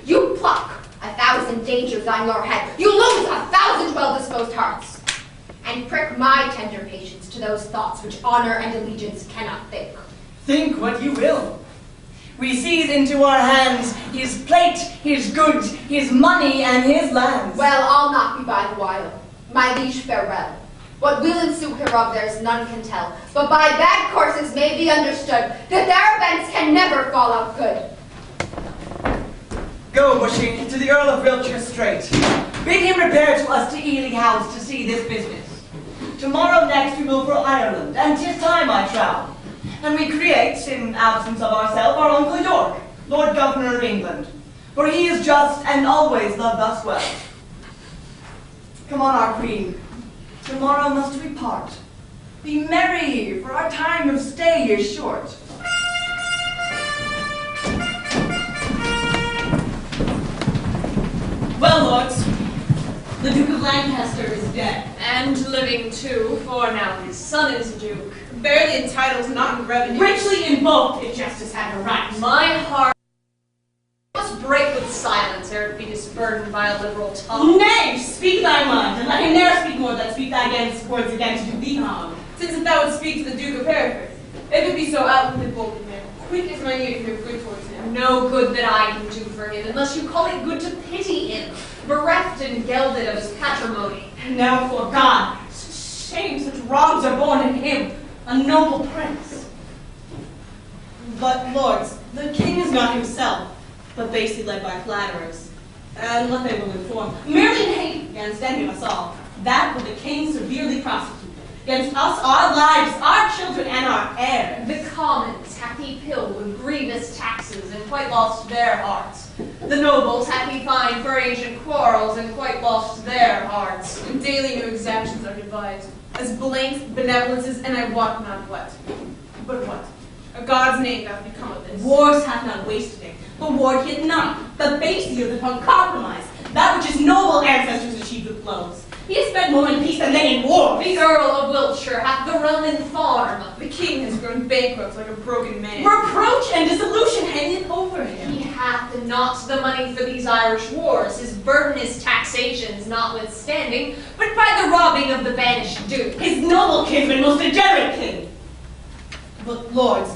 You pluck 1,000 dangers on your head. You lose 1,000 well-disposed hearts. And prick my tender patience to those thoughts which honor and allegiance cannot think. Think what you will. We seize into our hands his plate, his goods, his money, and his lands. Well, I'll not be by the while. My liege, farewell. What will ensue hereof there's none can tell, but by bad courses may be understood that their events can never fall out good. Go, Bushy, to the Earl of Wiltshire straight. Bid him repair to us to Ely House to see this business. Tomorrow next we will for Ireland, and 'tis time, I trow. And we create, in absence of ourselves, our Uncle York, Lord Governor of England. For he is just and always loved us well. Come on, our queen. Tomorrow must we part. Be merry, for our time of stay is short. Well, lords, the Duke of Lancaster is dead. And living too, for now his son is Duke. Barely entitled, not in revenue. Richly invoked if justice had her right. My heart must break with silence ere it be disburdened by a liberal tongue. Nay, speak thy mind, and let him ne'er speak more that speak thy against words again to do thee harm. Since if thou would speak to the Duke of Hereford, if it be so outwardly bold in him, quick is my need to do good towards him. No good that I can do for him, unless you call it good to pity him, bereft and gelded of his patrimony. And now, for God, shame such wrongs are born in him, a noble prince. But, lords, the king is not himself, but basely led by flatterers. And what they will inform, merely in hate against any of us all, that will the king severely prosecute. Against us, our lives, our children, and our heirs. The commons hath he pilled with grievous taxes, and quite lost their hearts. The nobles hath he fined for ancient quarrels, and quite lost their hearts. And daily new exactions are devised, as blank benevolences and I wot not what. But what? A God's name doth become of this. Wars hath not wasted it, but war hid none. The base yielded upon compromise, that which his noble ancestors achieved with blows. He has spent more in peace than they in war. The Earl of Wiltshire hath the realm in farm. The king has grown bankrupt like a broken man. Reproach and dissolution hangeth over him. He hath not the money for these Irish wars, his burden is taxations notwithstanding, but by the robbing of the banished Duke. His noble kinsman, most degenerate king. But, lords,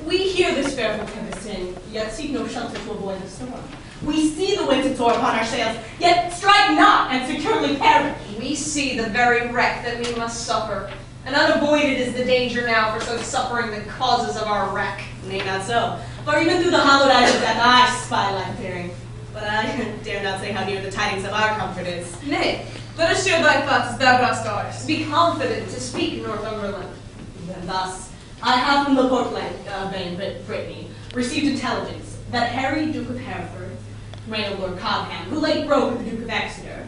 we hear this fearful tempest in, yet seek no shelter to avoid the storm. We see the winds that soar upon our sails, yet strike not and securely perish. We see the very wreck that we must suffer, and unavoided is the danger now for so suffering the causes of our wreck. Nay, not so. For even through the hallowed eyes of death I spy life appearing. But I dare not say how near the tidings of our comfort is. Nay, let us share thy thoughts as thou dost ours. Be confident to speak, Northumberland. Then thus, I have from the Portland vein Brittany received intelligence that Harry, Duke of Hereford, reign of Lord Cobham, who late broke with the Duke of Exeter,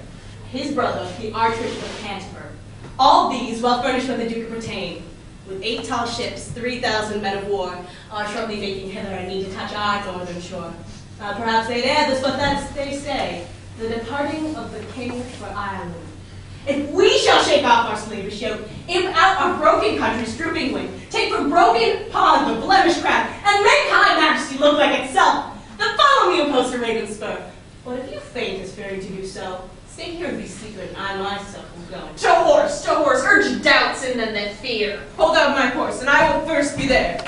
his brother, the Archbishop of Canterbury, all these well furnished by the Duke of Bretagne, with 8 tall ships, 3,000 men of war, are shortly making hither and mean to touch our northern shore. Perhaps they'd add this, but that's they say, the departing of the king for Ireland. If we shall shake off our slavish yoke, imp out our broken country's drooping wing, take from broken paws the blemished crown, and make high majesty look like itself, then follow me, O post to Ravenspur. But if you feign as fearing to do so, stay here and be secret, and I myself will go. To horse, urge doubts and then fear. Hold out my horse, and I will first be there.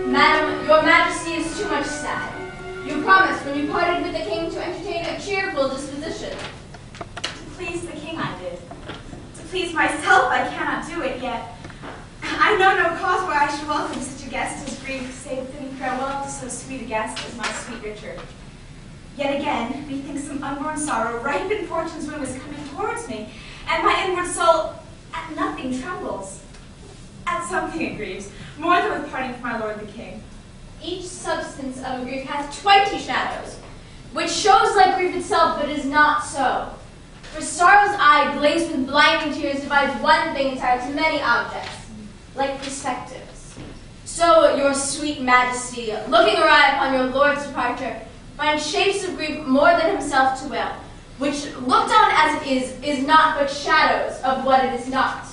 Madam, your majesty is too much sad. You promised when you parted with the king to entertain a cheerful disposition. To please the king I did. To please myself I cannot do it yet. I know no cause why I should welcome such a guest as grief, save fitting farewell to so sweet a guest as my sweet Richard. Yet again, methinks some unborn sorrow, ripe in fortune's womb, is coming towards me, and my inward soul at nothing trembles. At something it grieves, more than with parting from my lord the king. Each substance of a grief has 20 shadows, which shows like grief itself, but is not so. For sorrow's eye, glazed with blinding tears, divides one thing entire to many objects, like perspectives. So your sweet majesty, looking awry upon your lord's departure, finds shapes of grief more than himself to will, which, looked on as it is not but shadows of what it is not.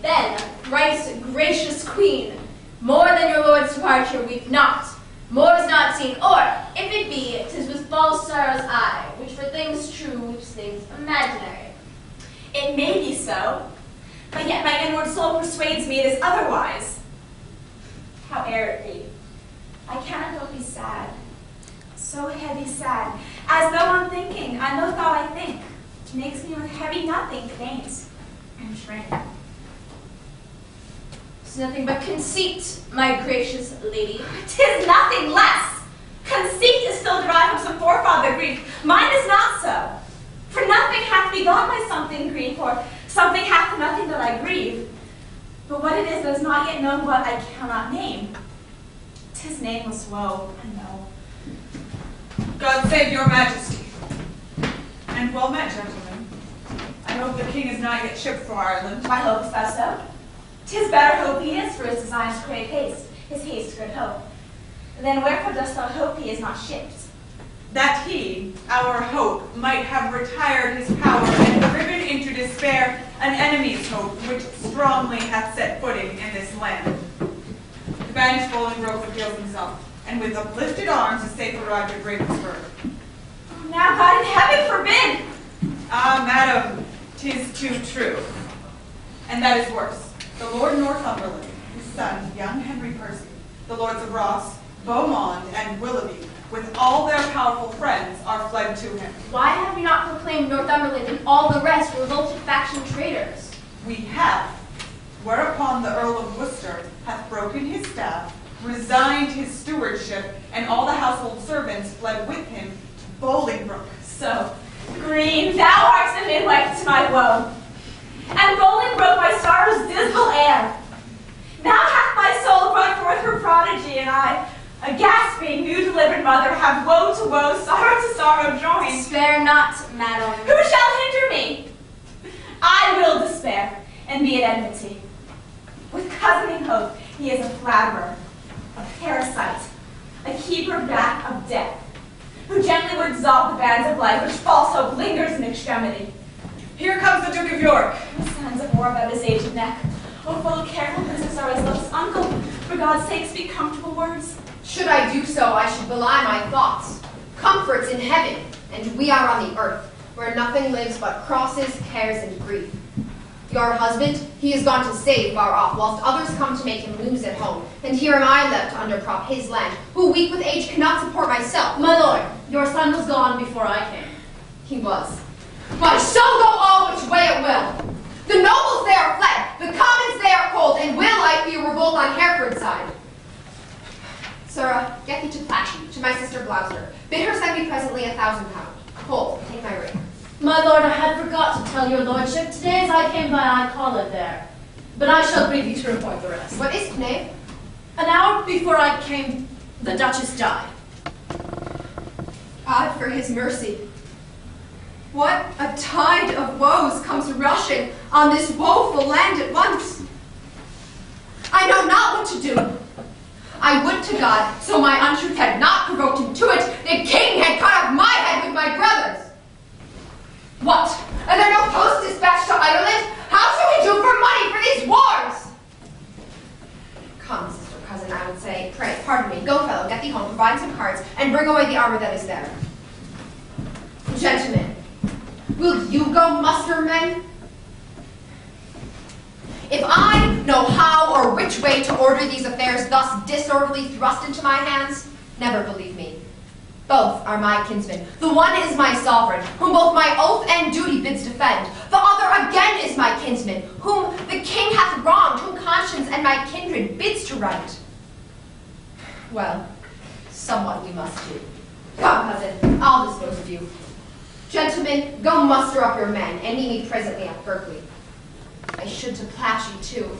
Then, thrice gracious queen, more than your lord's departure weep not, more is not seen, or, if it be, 'tis with false sorrow's eye, which for things true weeps things imaginary. It may be so, but yet my inward soul persuades me it is otherwise. Howe'er it be, I cannot but be sad, so heavy sad, as though on thinking, on no thought I think, makes me with heavy nothing faint and shrink. 'Tis nothing but conceit, my gracious lady. 'Tis nothing less. Conceit is still derived from some forefather grief. Mine is not so. For nothing hath begot my something grief, or something hath nothing that I grieve. But what it is that is not yet known, what I cannot name. 'Tis nameless woe, I know. God save your majesty. And well met, gentlemen. I hope the king is not yet shipped for Ireland. My hope is thus so. 'Tis better hope he is, for his designs crave haste, his haste good hope. Then wherefore dost thou hope he is not shipped? That he, our hope, might have retired his power and driven into despair an enemy's hope, which strongly hath set footing in this land. The banished Bolingbroke reveals himself, and with uplifted arms is safe arrived at Ravensburg. Now God in heaven forbid! Ah, madam, 'tis too true. And that is worse. The Lord Northumberland, his son, young Henry Percy, the lords of Ross, Beaumont, and Willoughby, with all their powerful friends, are fled to him. Why have you not proclaimed Northumberland and all the rest revolted faction traitors? We have, whereupon the Earl of Worcester hath broken his staff, resigned his stewardship, and all the household servants fled with him to Bolingbroke. So, Green, thou art the midwife to my woe, and Bolingbroke my sorrow's dismal heir. Now hath my soul brought forth her prodigy, and I, a gasping, new-delivered mother, have woe to woe, sorrow to sorrow joined. Spare not, madam. Who shall hinder me? I will despair, and be at enmity. With cozening hope, he is a flatterer, a parasite, a keeper back of death, who gently would dissolve the bands of life which false hope lingers in extremity. Here comes the Duke of York. The signs of war about his aged neck. Oh, full careful princess are his love's uncle. For God's sake, speak comfortable words. Should I do so, I should belie my thoughts. Comfort's in heaven, and we are on the earth, where nothing lives but crosses, cares, and grief. Your husband, he is gone to save far off, whilst others come to make him lose at home. And here am I left to underprop his land, who weak with age cannot support myself. My lord, your son was gone before I came. He was. My shall go all which way it will. The nobles they are fled, the commons they are cold, and will I fear revolt on Hereford's side. Sirrah, get thee to Platchy, to my sister Gloucester. Bid her send me presently 1,000 pounds. Hold, take my ring. My lord, I had forgot to tell your lordship. Today as I came by, I called it there. But I shall bring thee to report the rest. What is knave? An hour before I came, the Duchess died. God for his mercy. What a tide of woes comes rushing on this woeful land at once. I know not what to do. I would to God, so my untruth had not provoked him to it, the king had cut off my head with my brother's. What? Are there no posts dispatched to Ireland? How shall we do for money for these wars? Come, sister cousin, I would say. Pray, pardon me. Go, fellow, get thee home, provide some cards, and bring away the armor that is there. Gentlemen, will you go muster men? If I know how or which way to order these affairs thus disorderly thrust into my hands, never believe me. Both are my kinsmen. The one is my sovereign, whom both my oath and duty bids defend. The other again is my kinsman, whom the king hath wronged, whom conscience and my kindred bids to right. Well, somewhat we must do. Come, cousin, I'll dispose of you. Gentlemen, go muster up your men, and meet me presently at Berkeley. I should to Platchy too,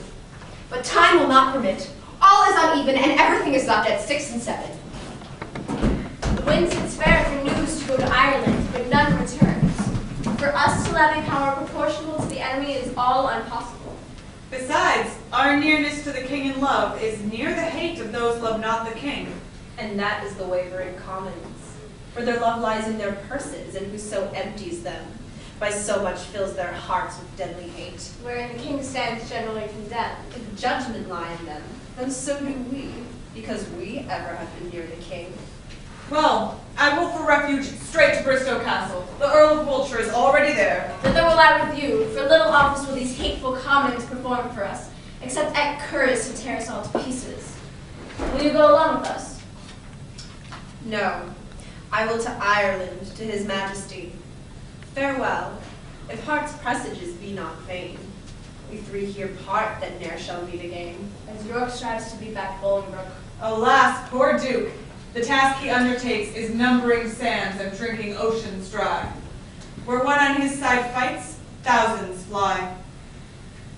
but time will not permit. All is uneven, and everything is left at 6 and 7. The winds had spared for news to go to Ireland, but none returns. For us to levy power proportional to the enemy is all impossible. Besides, our nearness to the king in love is near the hate of those love not the king. And that is the wavering commons. For their love lies in their purses, and whoso empties them by so much fills their hearts with deadly hate. Wherein the king stands generally condemned. If judgment lie in them, then so do we, because we ever have been near the king. Well, I will for refuge straight to Bristow Castle. The Earl of Wiltshire is already there. Thither will I with you, for little office will these hateful commons perform for us, except at courage to tear us all to pieces. Will you go along with us? No, I will to Ireland, to his majesty. Farewell, if heart's presages be not vain. We three here part that ne'er shall meet again. As York strives to beat back Bolingbroke. Alas, poor Duke, the task he undertakes is numbering sands and drinking oceans dry. Where one on his side fights, thousands fly.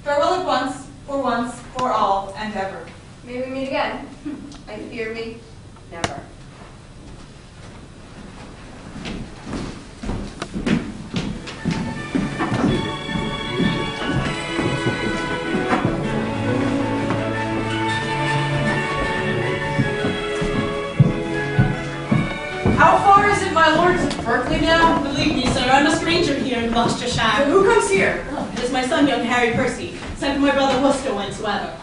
Farewell at once, for all, and ever. May we meet again? I fear me, never. How far is it, my lord, to Berkeley now? Believe me, sir, I'm a stranger here in Gloucestershire. Who comes here? Oh, it is my son, young Harry Percy, sent from my brother Worcester whensoever.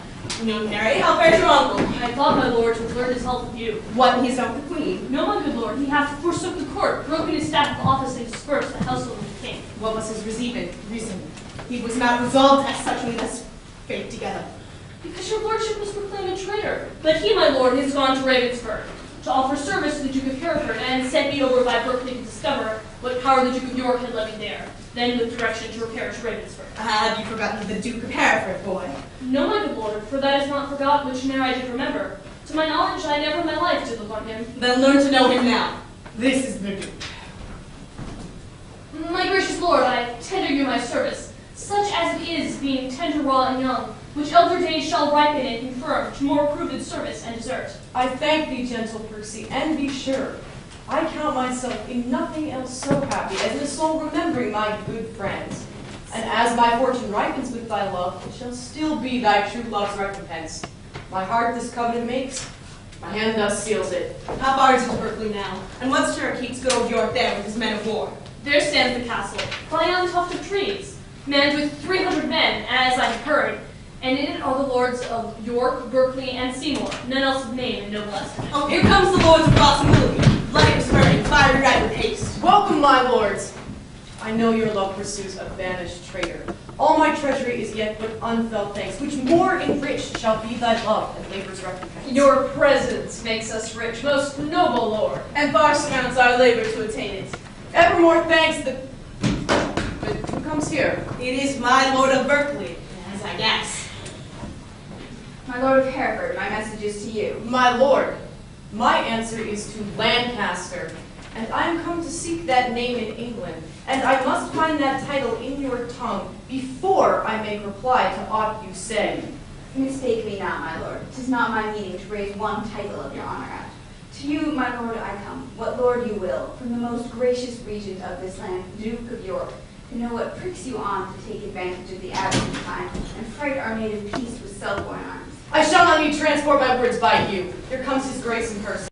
Young Harry, how fares your uncle? I thought, my lord, to learn his help with you. What, he's not the queen? No, my good lord, he hath forsook the court, broken his staff of office, and dispersed the household of the king. What was his reason? He was not resolved as such we must fate together. Because your lordship was proclaimed a traitor. But he, my lord, is gone to Ravensburg, to offer service to the Duke of Hereford, and sent me over by Berkeley to discover what power the Duke of York had levied there, then with direction to repair to Ravensburg. Have you forgotten the Duke of Hereford, boy? No, my good lord, for that is not forgot which ne'er I did remember. To my knowledge, I never in my life did look on him. Then learn to know him now. This is the Duke. My gracious lord, I tender you my service, such as it is, being tender, raw, and young, which elder days shall ripen and confirm to more approved service and desert. I thank thee, gentle Percy, and be sure, I count myself in nothing else so happy as in a soul remembering my good friends. And as my fortune ripens with thy love, it shall still be thy true love's recompense. My heart this covenant makes, my hand thus seals it. How far is it to Berkeley now? And what stir keeps good old York there with his men of war? There stands the castle, lying on a tuft of trees, manned with 300 men, as I have heard, and in it are the lords of York, Berkeley, and Seymour, none else of name and noble estimate. Oh, here comes the lords of Ross and Willoughby, light and spurring, fiery right with haste. Welcome, my lords. I know your love pursues a banished traitor. All my treasury is yet but unfelt thanks, which more enriched shall be thy love and labor's recompense. Your presence makes us rich, most noble lord. And far surmounts our labor to attain it. Evermore thanks that... But who comes here? It is my Lord of Berkeley, as I guess. My Lord of Hereford, my message is to you. My lord, my answer is to Lancaster, and I am come to seek that name in England, and I must find that title in your tongue before I make reply to aught you say. Mistake me not, my lord. 'Tis not my meaning to raise one title of your honor at. To you, my lord, I come, what lord you will, from the most gracious regent of this land, the Duke of York, to know what pricks you on to take advantage of the absent time and fright our native peace with self-born arms. I shall not need transport my words by you. Here comes his grace in person.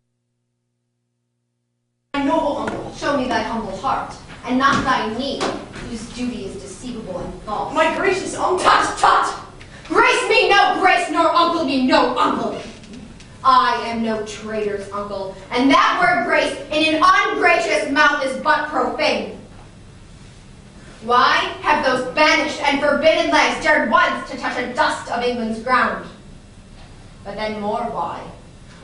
My noble uncle. Show me thy humble heart, and not thy knee, whose duty is deceivable and false. My gracious uncle. Tut, tut! Grace me no grace, nor uncle me no uncle. I am no traitor's uncle, and that word grace in an ungracious mouth is but profane. Why have those banished and forbidden legs dared once to touch a dust of England's ground? But then more why?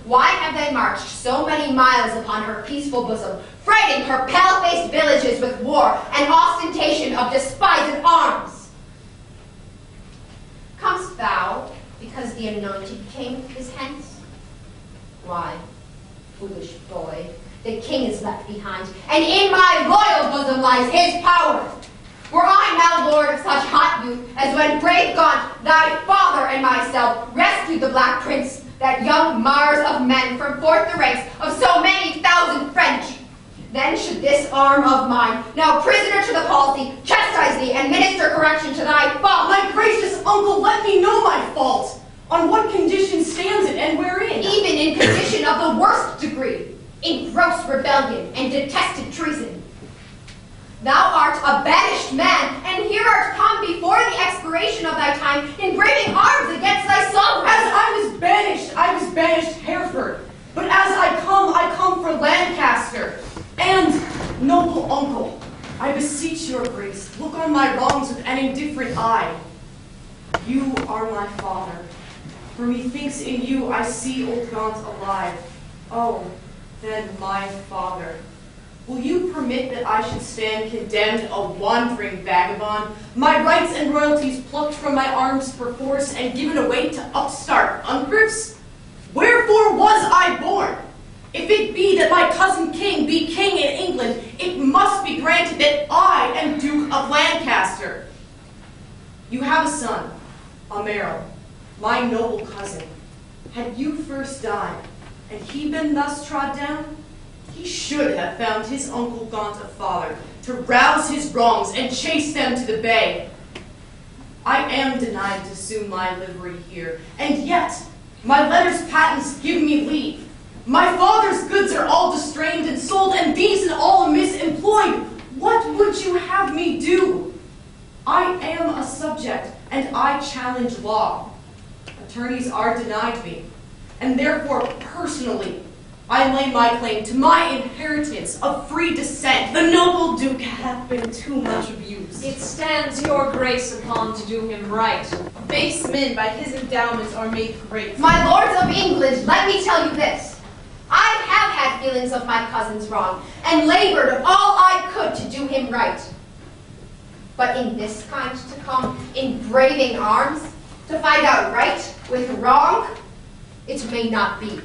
Why have they marched so many miles upon her peaceful bosom, freighting her pale-faced villages with war and ostentation of despised arms? Comest thou because the anointed king is hence? Why, foolish boy, the king is left behind, and in my loyal bosom lies his power. Were I now lord of such hot youth as when brave Gaunt, thy father and myself, rescued the Black Prince, that young Mars of men from forth the ranks of so many thousand French, then should this arm of mine, now prisoner to the palsy, chastise thee and minister correction to thy fault. My gracious uncle, let me know my fault. On what condition stands it, and wherein? Even in condition of the worst degree, in gross rebellion and detested treason. Thou art a banished man, and here art come before the expiration of thy time in braving arms against thy sovereign. As I was banished Hereford, but as I come for Lancaster. And, noble uncle, I beseech your grace, look on my wrongs with an indifferent eye. You are my father, for methinks in you I see old Gaunt alive. Oh, then my father. Will you permit that I should stand condemned, a wandering vagabond, my rights and royalties plucked from my arms perforce and given away to upstart unthrifts? Wherefore was I born? If it be that my cousin king be king in England, it must be granted that I am Duke of Lancaster. You have a son, a Merrill, my noble cousin. Had you first died, and he been thus trod down, he should have found his uncle Gaunt a father to rouse his wrongs and chase them to the bay. I am denied to assume my livery here, and yet my letters patents give me leave. My father's goods are all distrained and sold, and these and all amiss employed. What would you have me do? I am a subject, and I challenge law. Attorneys are denied me, and therefore, personally, I lay my claim to my inheritance of free descent. The noble Duke hath been too much abused. It stands your grace upon to do him right. Base men by his endowments are made great. My lords of England, let me tell you this. I have had feelings of my cousin's wrong, and labored all I could to do him right. But in this kind to come, in braving arms, to find out right with wrong, it may not be.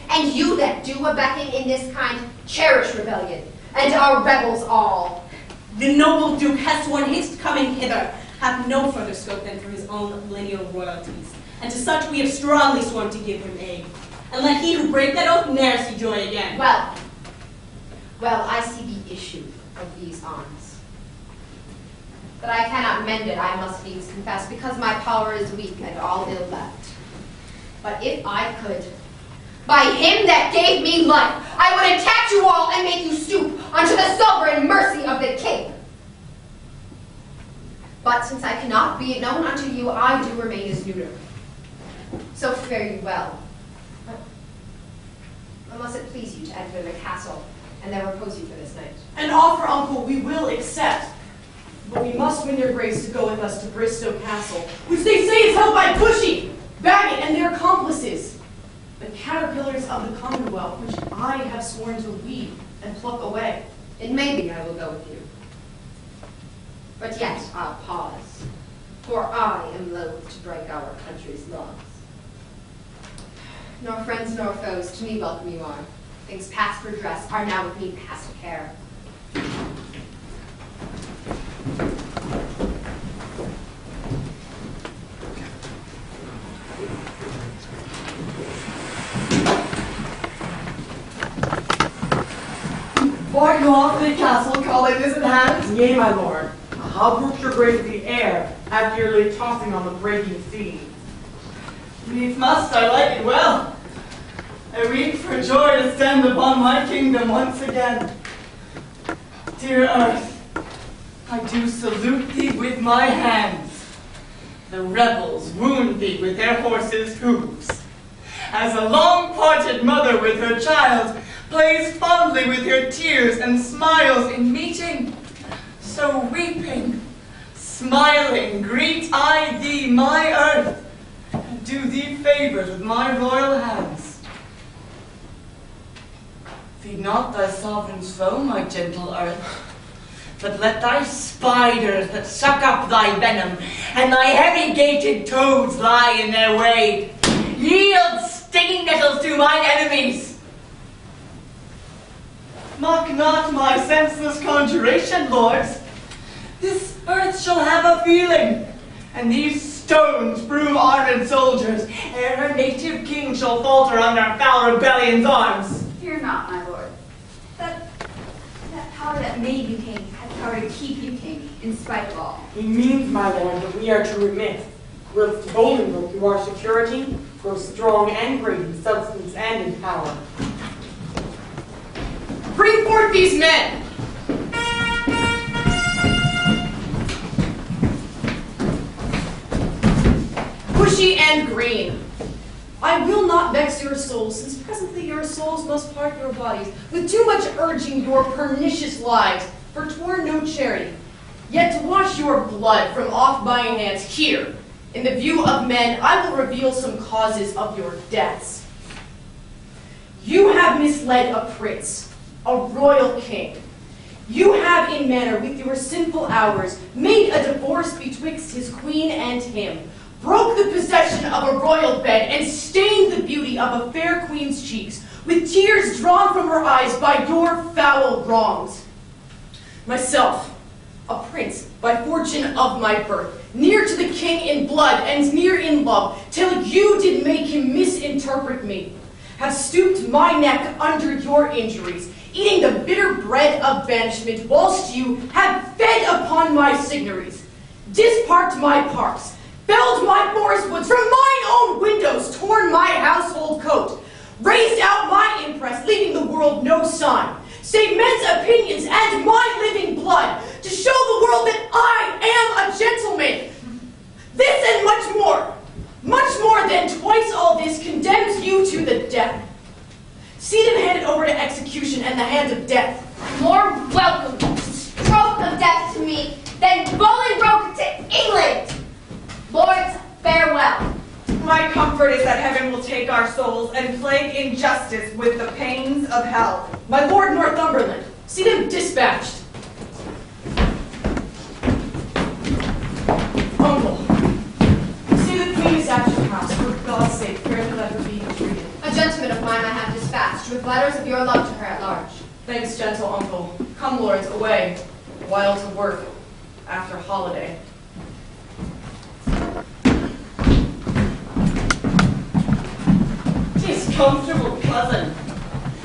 And you that do abetting in this kind, cherish rebellion, and are rebels all. The noble Duke has sworn his coming hither hath no further scope than for his own lineal royalties, and to such we have strongly sworn to give him aid. And let he who break that oath ne'er see joy again. Well, I see the issue of these arms. But I cannot mend it, I must needs confess, because my power is weak and all ill left. But if I could, by him that gave me life, I would attack you all and make you stoop unto the sovereign mercy of the king. But since I cannot be it known unto you, I do remain as neuter. So fare you well. Unless it please you to enter the castle and their reposing for this night. An offer, uncle, we will accept. But we must win your grace to go with us to Bristow Castle, which they say is held by Bushy, Bagot, and their accomplices, the caterpillars of the Commonwealth, which I have sworn to weed and pluck away. It may be I will go with you. But yet I'll pause, for I am loath to break our country's laws. Nor friends nor foes, to me welcome you are. Things past redress are now with me past care. Wellesley Castle calling is in hand. Yea, my lord. How brook your grace the air after your late tossing on the breaking sea? Needs must, I like it well. I weep for joy to stand upon my kingdom once again. Dear earth, I do salute thee with my hands. The rebels wound thee with their horses' hooves. As a long-parted mother with her child plays fondly with her tears and smiles in meeting, so weeping, smiling, greet I thee, my earth, and do thee favors with my royal hands. Feed not thy sovereign's foe, my gentle earth, but let thy spiders that suck up thy venom and thy heavy-gated toads lie in their way. Yield stinging nettles to mine enemies. Mock not my senseless conjuration, lords. This earth shall have a feeling, and these stones prove armed soldiers, ere her native king shall falter under foul rebellion's arms. Fear not, my lord. That power that made you king had power to keep you king, in spite of all. He means, my lord, that we are to remit, whilst Bolingbroke, through our security, grows strong and great in substance and in power. Bring forth these men! Bushy and Green, I will not vex your souls, since presently your souls must part your bodies, with too much urging your pernicious lives, for 'twere no charity. Yet to wash your blood from off mine hands here, in the view of men, I will reveal some causes of your deaths. You have misled a prince, a royal king. You have in manner with your sinful hours made a divorce betwixt his queen and him, broke the possession of a royal bed, and stained the beauty of a fair queen's cheeks with tears drawn from her eyes by your foul wrongs. Myself, a prince by fortune of my birth, near to the king in blood and near in love, till you did make him misinterpret me, have stooped my neck under your injuries, eating the bitter bread of banishment, whilst you have fed upon my signories, disparked my parks, felled my forest woods, from mine own windows torn my household coat, raised out my impress, leaving the world no sign, save men's opinions and my living blood, to show the world that I am a gentleman. This and much more than twice all this, condemns you to the death. See them handed over to execution and the hand of death. More welcome, stroke of death to me, than Bolingbroke to England. Lords, farewell. My comfort is that heaven will take our souls and plague injustice with the pains of hell. My lord Northumberland, see them dispatched. Uncle, see the queen is at your house. For God's sake, pray to let her be entreated. A gentleman of mine I have dispatched, with letters of your love to her at large. Thanks, gentle uncle. Come, lords, away, while to work, after holiday. 'Tis comfortable, cousin.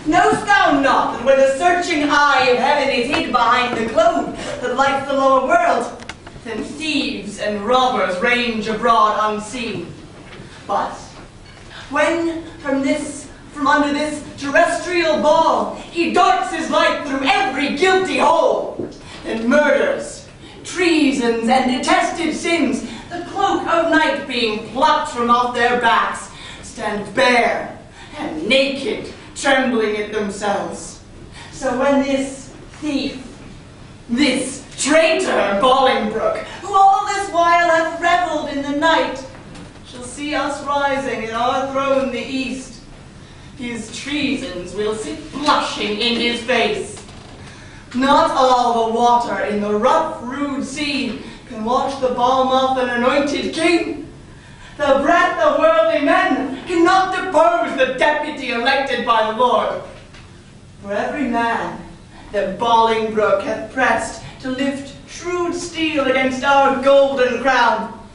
Knowst thou not that when the searching eye of heaven is hid behind the globe that lights the lower world, then thieves and robbers range abroad unseen? But when from under this terrestrial ball he darts his light through every guilty hole, then murders, treasons, and detested sins, the cloak of night being plucked from off their backs, stand bare and naked, trembling at themselves. So when this thief, this traitor Bolingbroke, who all this while hath revelled in the night, shall see us rising in our throne the east, his treasons will sit blushing in his face. Not all the water in the rough, rude sea can wash the balm off an anointed king. The breath of worldly men cannot depose the deputy elected by the Lord. For every man that Bolingbroke hath pressed to lift shrewd steel against our golden crown,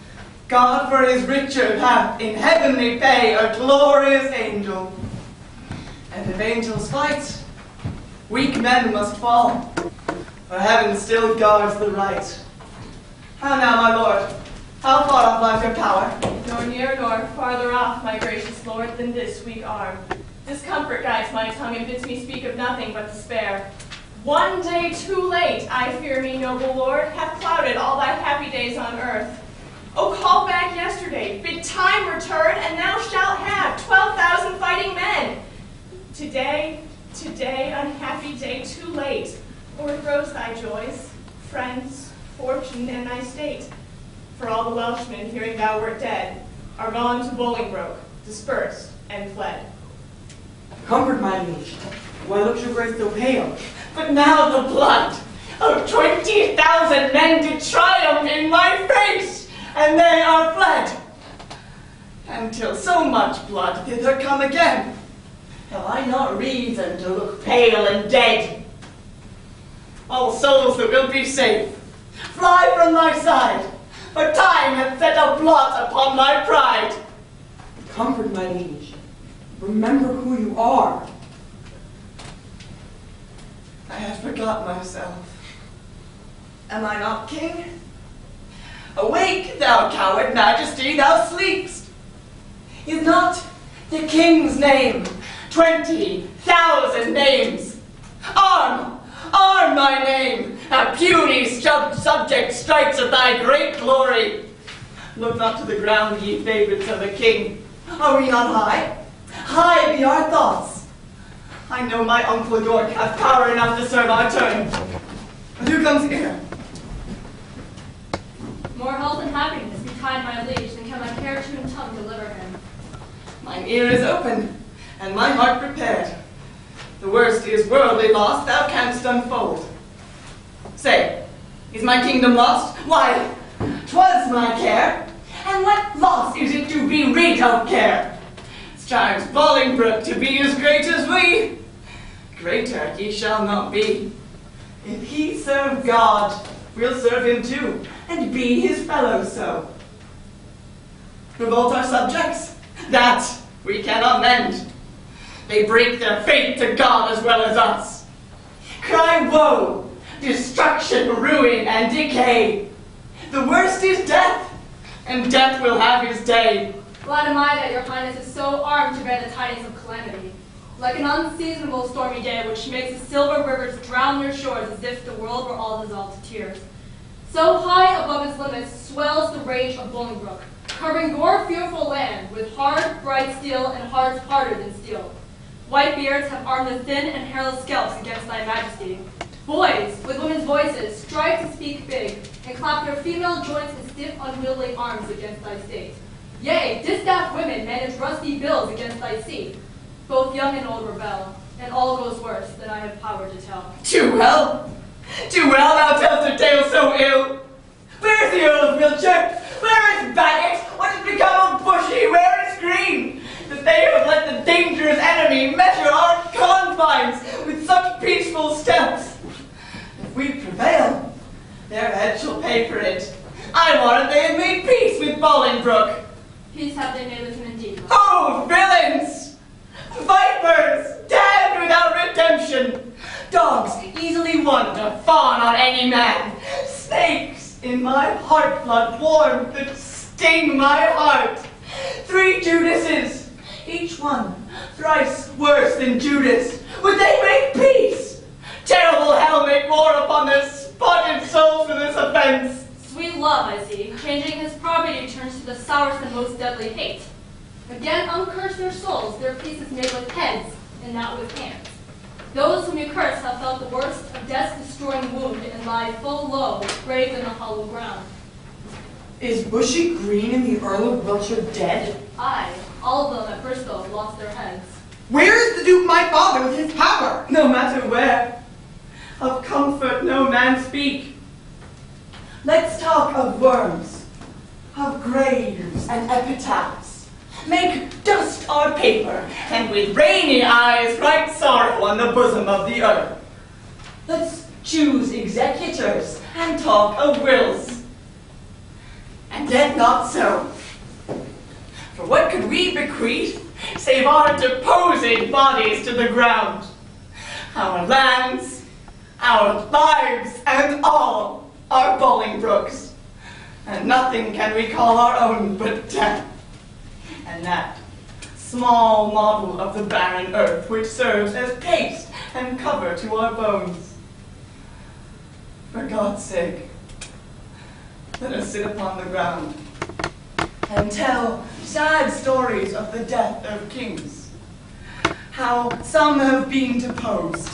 God for his riches hath in heavenly pay a glorious angel. And if angels fight, weak men must fall, for heaven still guards the right. How now, my lord? How far off lies your power? Nor near nor farther off, my gracious lord, than this weak arm. Discomfort guides my tongue and bids me speak of nothing but despair. One day too late, I fear me, noble lord, hath clouded all thy happy days on earth. Oh, call back yesterday, bid time return, and thou shalt have 12,000 fighting men. Today, unhappy day, too late, o'erthrows thy joys, friends, fortune, and thy state. For all the Welshmen, hearing thou wert dead, are gone to Bolingbroke, dispersed and fled. Comfort, my liege. Why looks your grace so pale? But now the blood of 20,000 men did triumph in my face, and they are fled. And till so much blood thither come again, have I not reason to look pale and dead? All souls that will be safe, fly from my side, for time hath set a blot upon my pride. Comfort, my liege. Remember who you are. I had forgot myself. Am I not king? Awake, thou coward majesty, thou sleepst. Is not the king's name 20,000 names? Arm, arm my name, a puny subject strikes at thy great glory. Look not to the ground, ye favorites of the king. Are we not high? High be our thoughts. I know my uncle York hath power enough to serve our turn. But who comes here? More health and happiness betide my liege than can my care-tuned tongue deliver him. Mine ear is open, and my heart prepared. The worst is worldly loss thou canst unfold. Say, is my kingdom lost? Why, 'twas my care. And what loss is it to be rid of care? Strives Bolingbroke to be as great as we? Greater he shall not be. If he serve God, we'll serve him too, and be his fellows so. Revolt our subjects? That we cannot mend. They break their faith to God as well as us. Cry woe, destruction, ruin, and decay. The worst is death, and death will have his day. Glad am I that your highness is so armed to bear the tidings of calamity. Like an unseasonable stormy day which makes the silver rivers drown their shores as if the world were all dissolved to tears. So high above its limits swells the rage of Bolingbroke, covering your fearful land with hard, bright steel and hearts harder than steel. White beards have armed the thin and hairless scalps against thy majesty. Boys, with women's voices, strive to speak big, and clap their female joints and stiff, unwieldy arms against thy state. Yea, distaff women manage rusty bills against thy seat. Both young and old rebel, and all goes worse than I have power to tell. Too well thou tellst a tale so ill. Where is the Earl of Wiltshire? Where is Bagot? What has become of Bushy? Where is Green? That they have let the dangerous enemy measure our confines with such peaceful steps. If we prevail, their heads shall pay for it. I warrant they have made peace with Bolingbroke. Peace have they made with him indeed. Oh, villains! Vipers, damned without redemption! Dogs easily won to fawn on any man! Snakes in my heart blood warm that sting my heart! 3 Judases, each one thrice worse than Judas. Would they make peace? Terrible hell make war upon their spotted souls for this offense. Sweet love, I see, changing his property turns to the sourest and most deadly hate. Again uncurse their souls, their peace is made with heads and not with hands. Those whom you curse have felt the worst of death's destroying wound and lie full low, grave in the hollow ground. Is Bushy Green and the Earl of Wiltshire dead? Aye, all of them at Bristol have lost their heads. Where is the Duke my father with his power? No matter where, of comfort no man speak. Let's talk of worms, of graves and epitaphs. Make dust our paper, and with rainy eyes write sorrow on the bosom of the earth. Let's choose executors and talk of wills. And yet not so. For what could we bequeath, save our deposed bodies to the ground? Our lands, our lives, and all are Bolingbroke's. And nothing can we call our own but death. And that small model of the barren earth which serves as paste and cover to our bones. For God's sake, let us sit upon the ground and tell sad stories of the death of kings. How some have been deposed,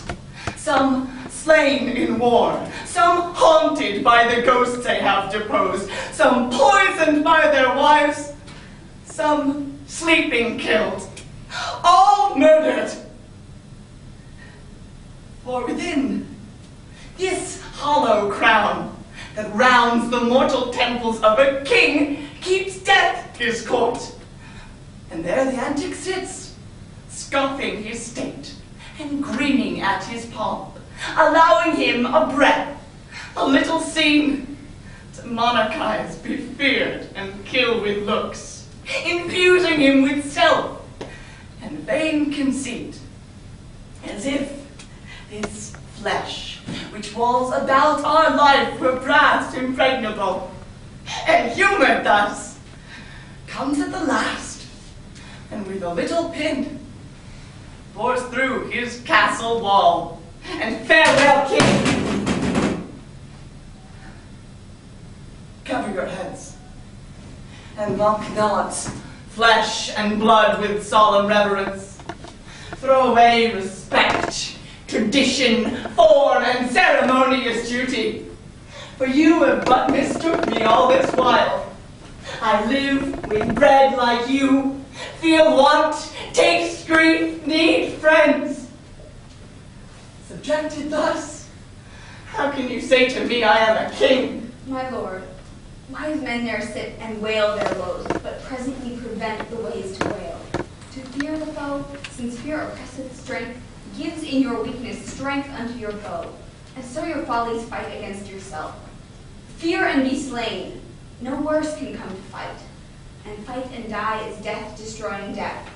some slain in war, some haunted by the ghosts they have deposed, some poisoned by their wives, some sleeping killed, all murdered. For within this hollow crown that rounds the mortal temples of a king keeps death his court. And there the antic sits, scoffing his state and grinning at his pomp, allowing him a breath, a little scene, to monarchize, be feared, and kill with looks, infusing him with self and vain conceit, as if this flesh, which walls about our life, were brass impregnable, and humoured thus, comes at the last, and with a little pin, bores through his castle wall, and farewell, king. Cover your heads, and mock not flesh and blood with solemn reverence. Throw away respect, tradition, form, and ceremonious duty. For you have but mistook me all this while. I live with bread like you, feel want, taste grief, need friends. Subjected thus, how can you say to me I am a king? My lord, wise men there sit and wail their woes, but presently prevent the ways to wail. To fear the foe, since fear oppresseth strength, gives in your weakness strength unto your foe, and so your follies fight against yourself. Fear and be slain, no worse can come to fight, and fight and die is death destroying death,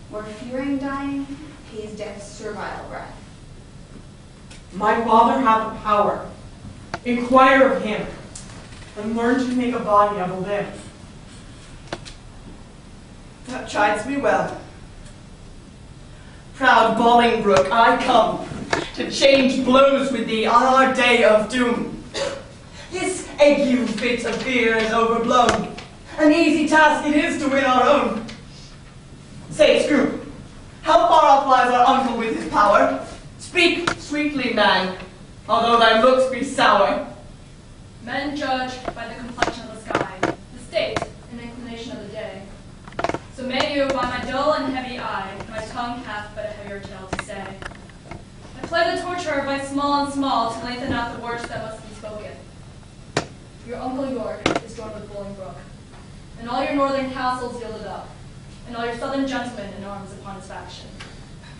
where fearing dying pays death's servile breath. My father hath a power. Inquire of him, and learn to make a body of a limb. That chides me well. Proud Bolingbroke, I come to change blows with thee on our day of doom. This ague fit of fear is overblown. An easy task it is to win our own. Say, Scroop, how far off lies our uncle with his power? Speak sweetly, man, although thy looks be sour. Men judge by the complexion of the sky, the state and inclination of the day. So may you, by my dull and heavy eye, my tongue hath but a heavier tale to say. I play the torturer by small and small to lengthen out the words that must be spoken. Your Uncle York is joined with Bolingbroke, and all your northern castles yielded up, and all your southern gentlemen in arms upon his faction.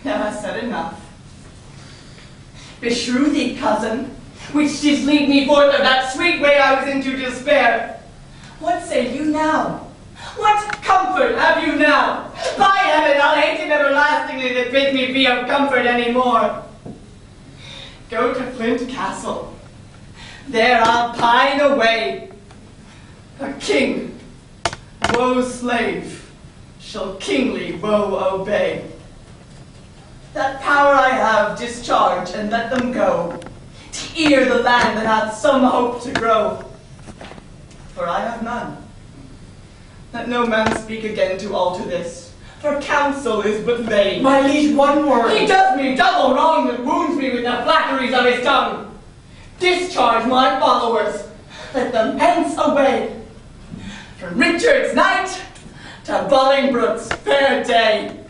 Now I said enough. Beshrew thee, cousin, which didst lead me forth of that sweet way I was into despair. What say you now? What comfort have you now? By heaven, I'll hate it everlastingly that bid me be of comfort any more. Go to Flint Castle. There I'll pine away. A king, woe's slave, shall kingly woe obey. That power I have, discharge and let them go, to ear the land that hath some hope to grow. For I have none. Let no man speak again to alter this, for counsel is but vain. My liege, one word. He does me double wrong that wounds of his tongue. Discharge my followers. Let them hence away. From Richard's night to Bolingbroke's fair day.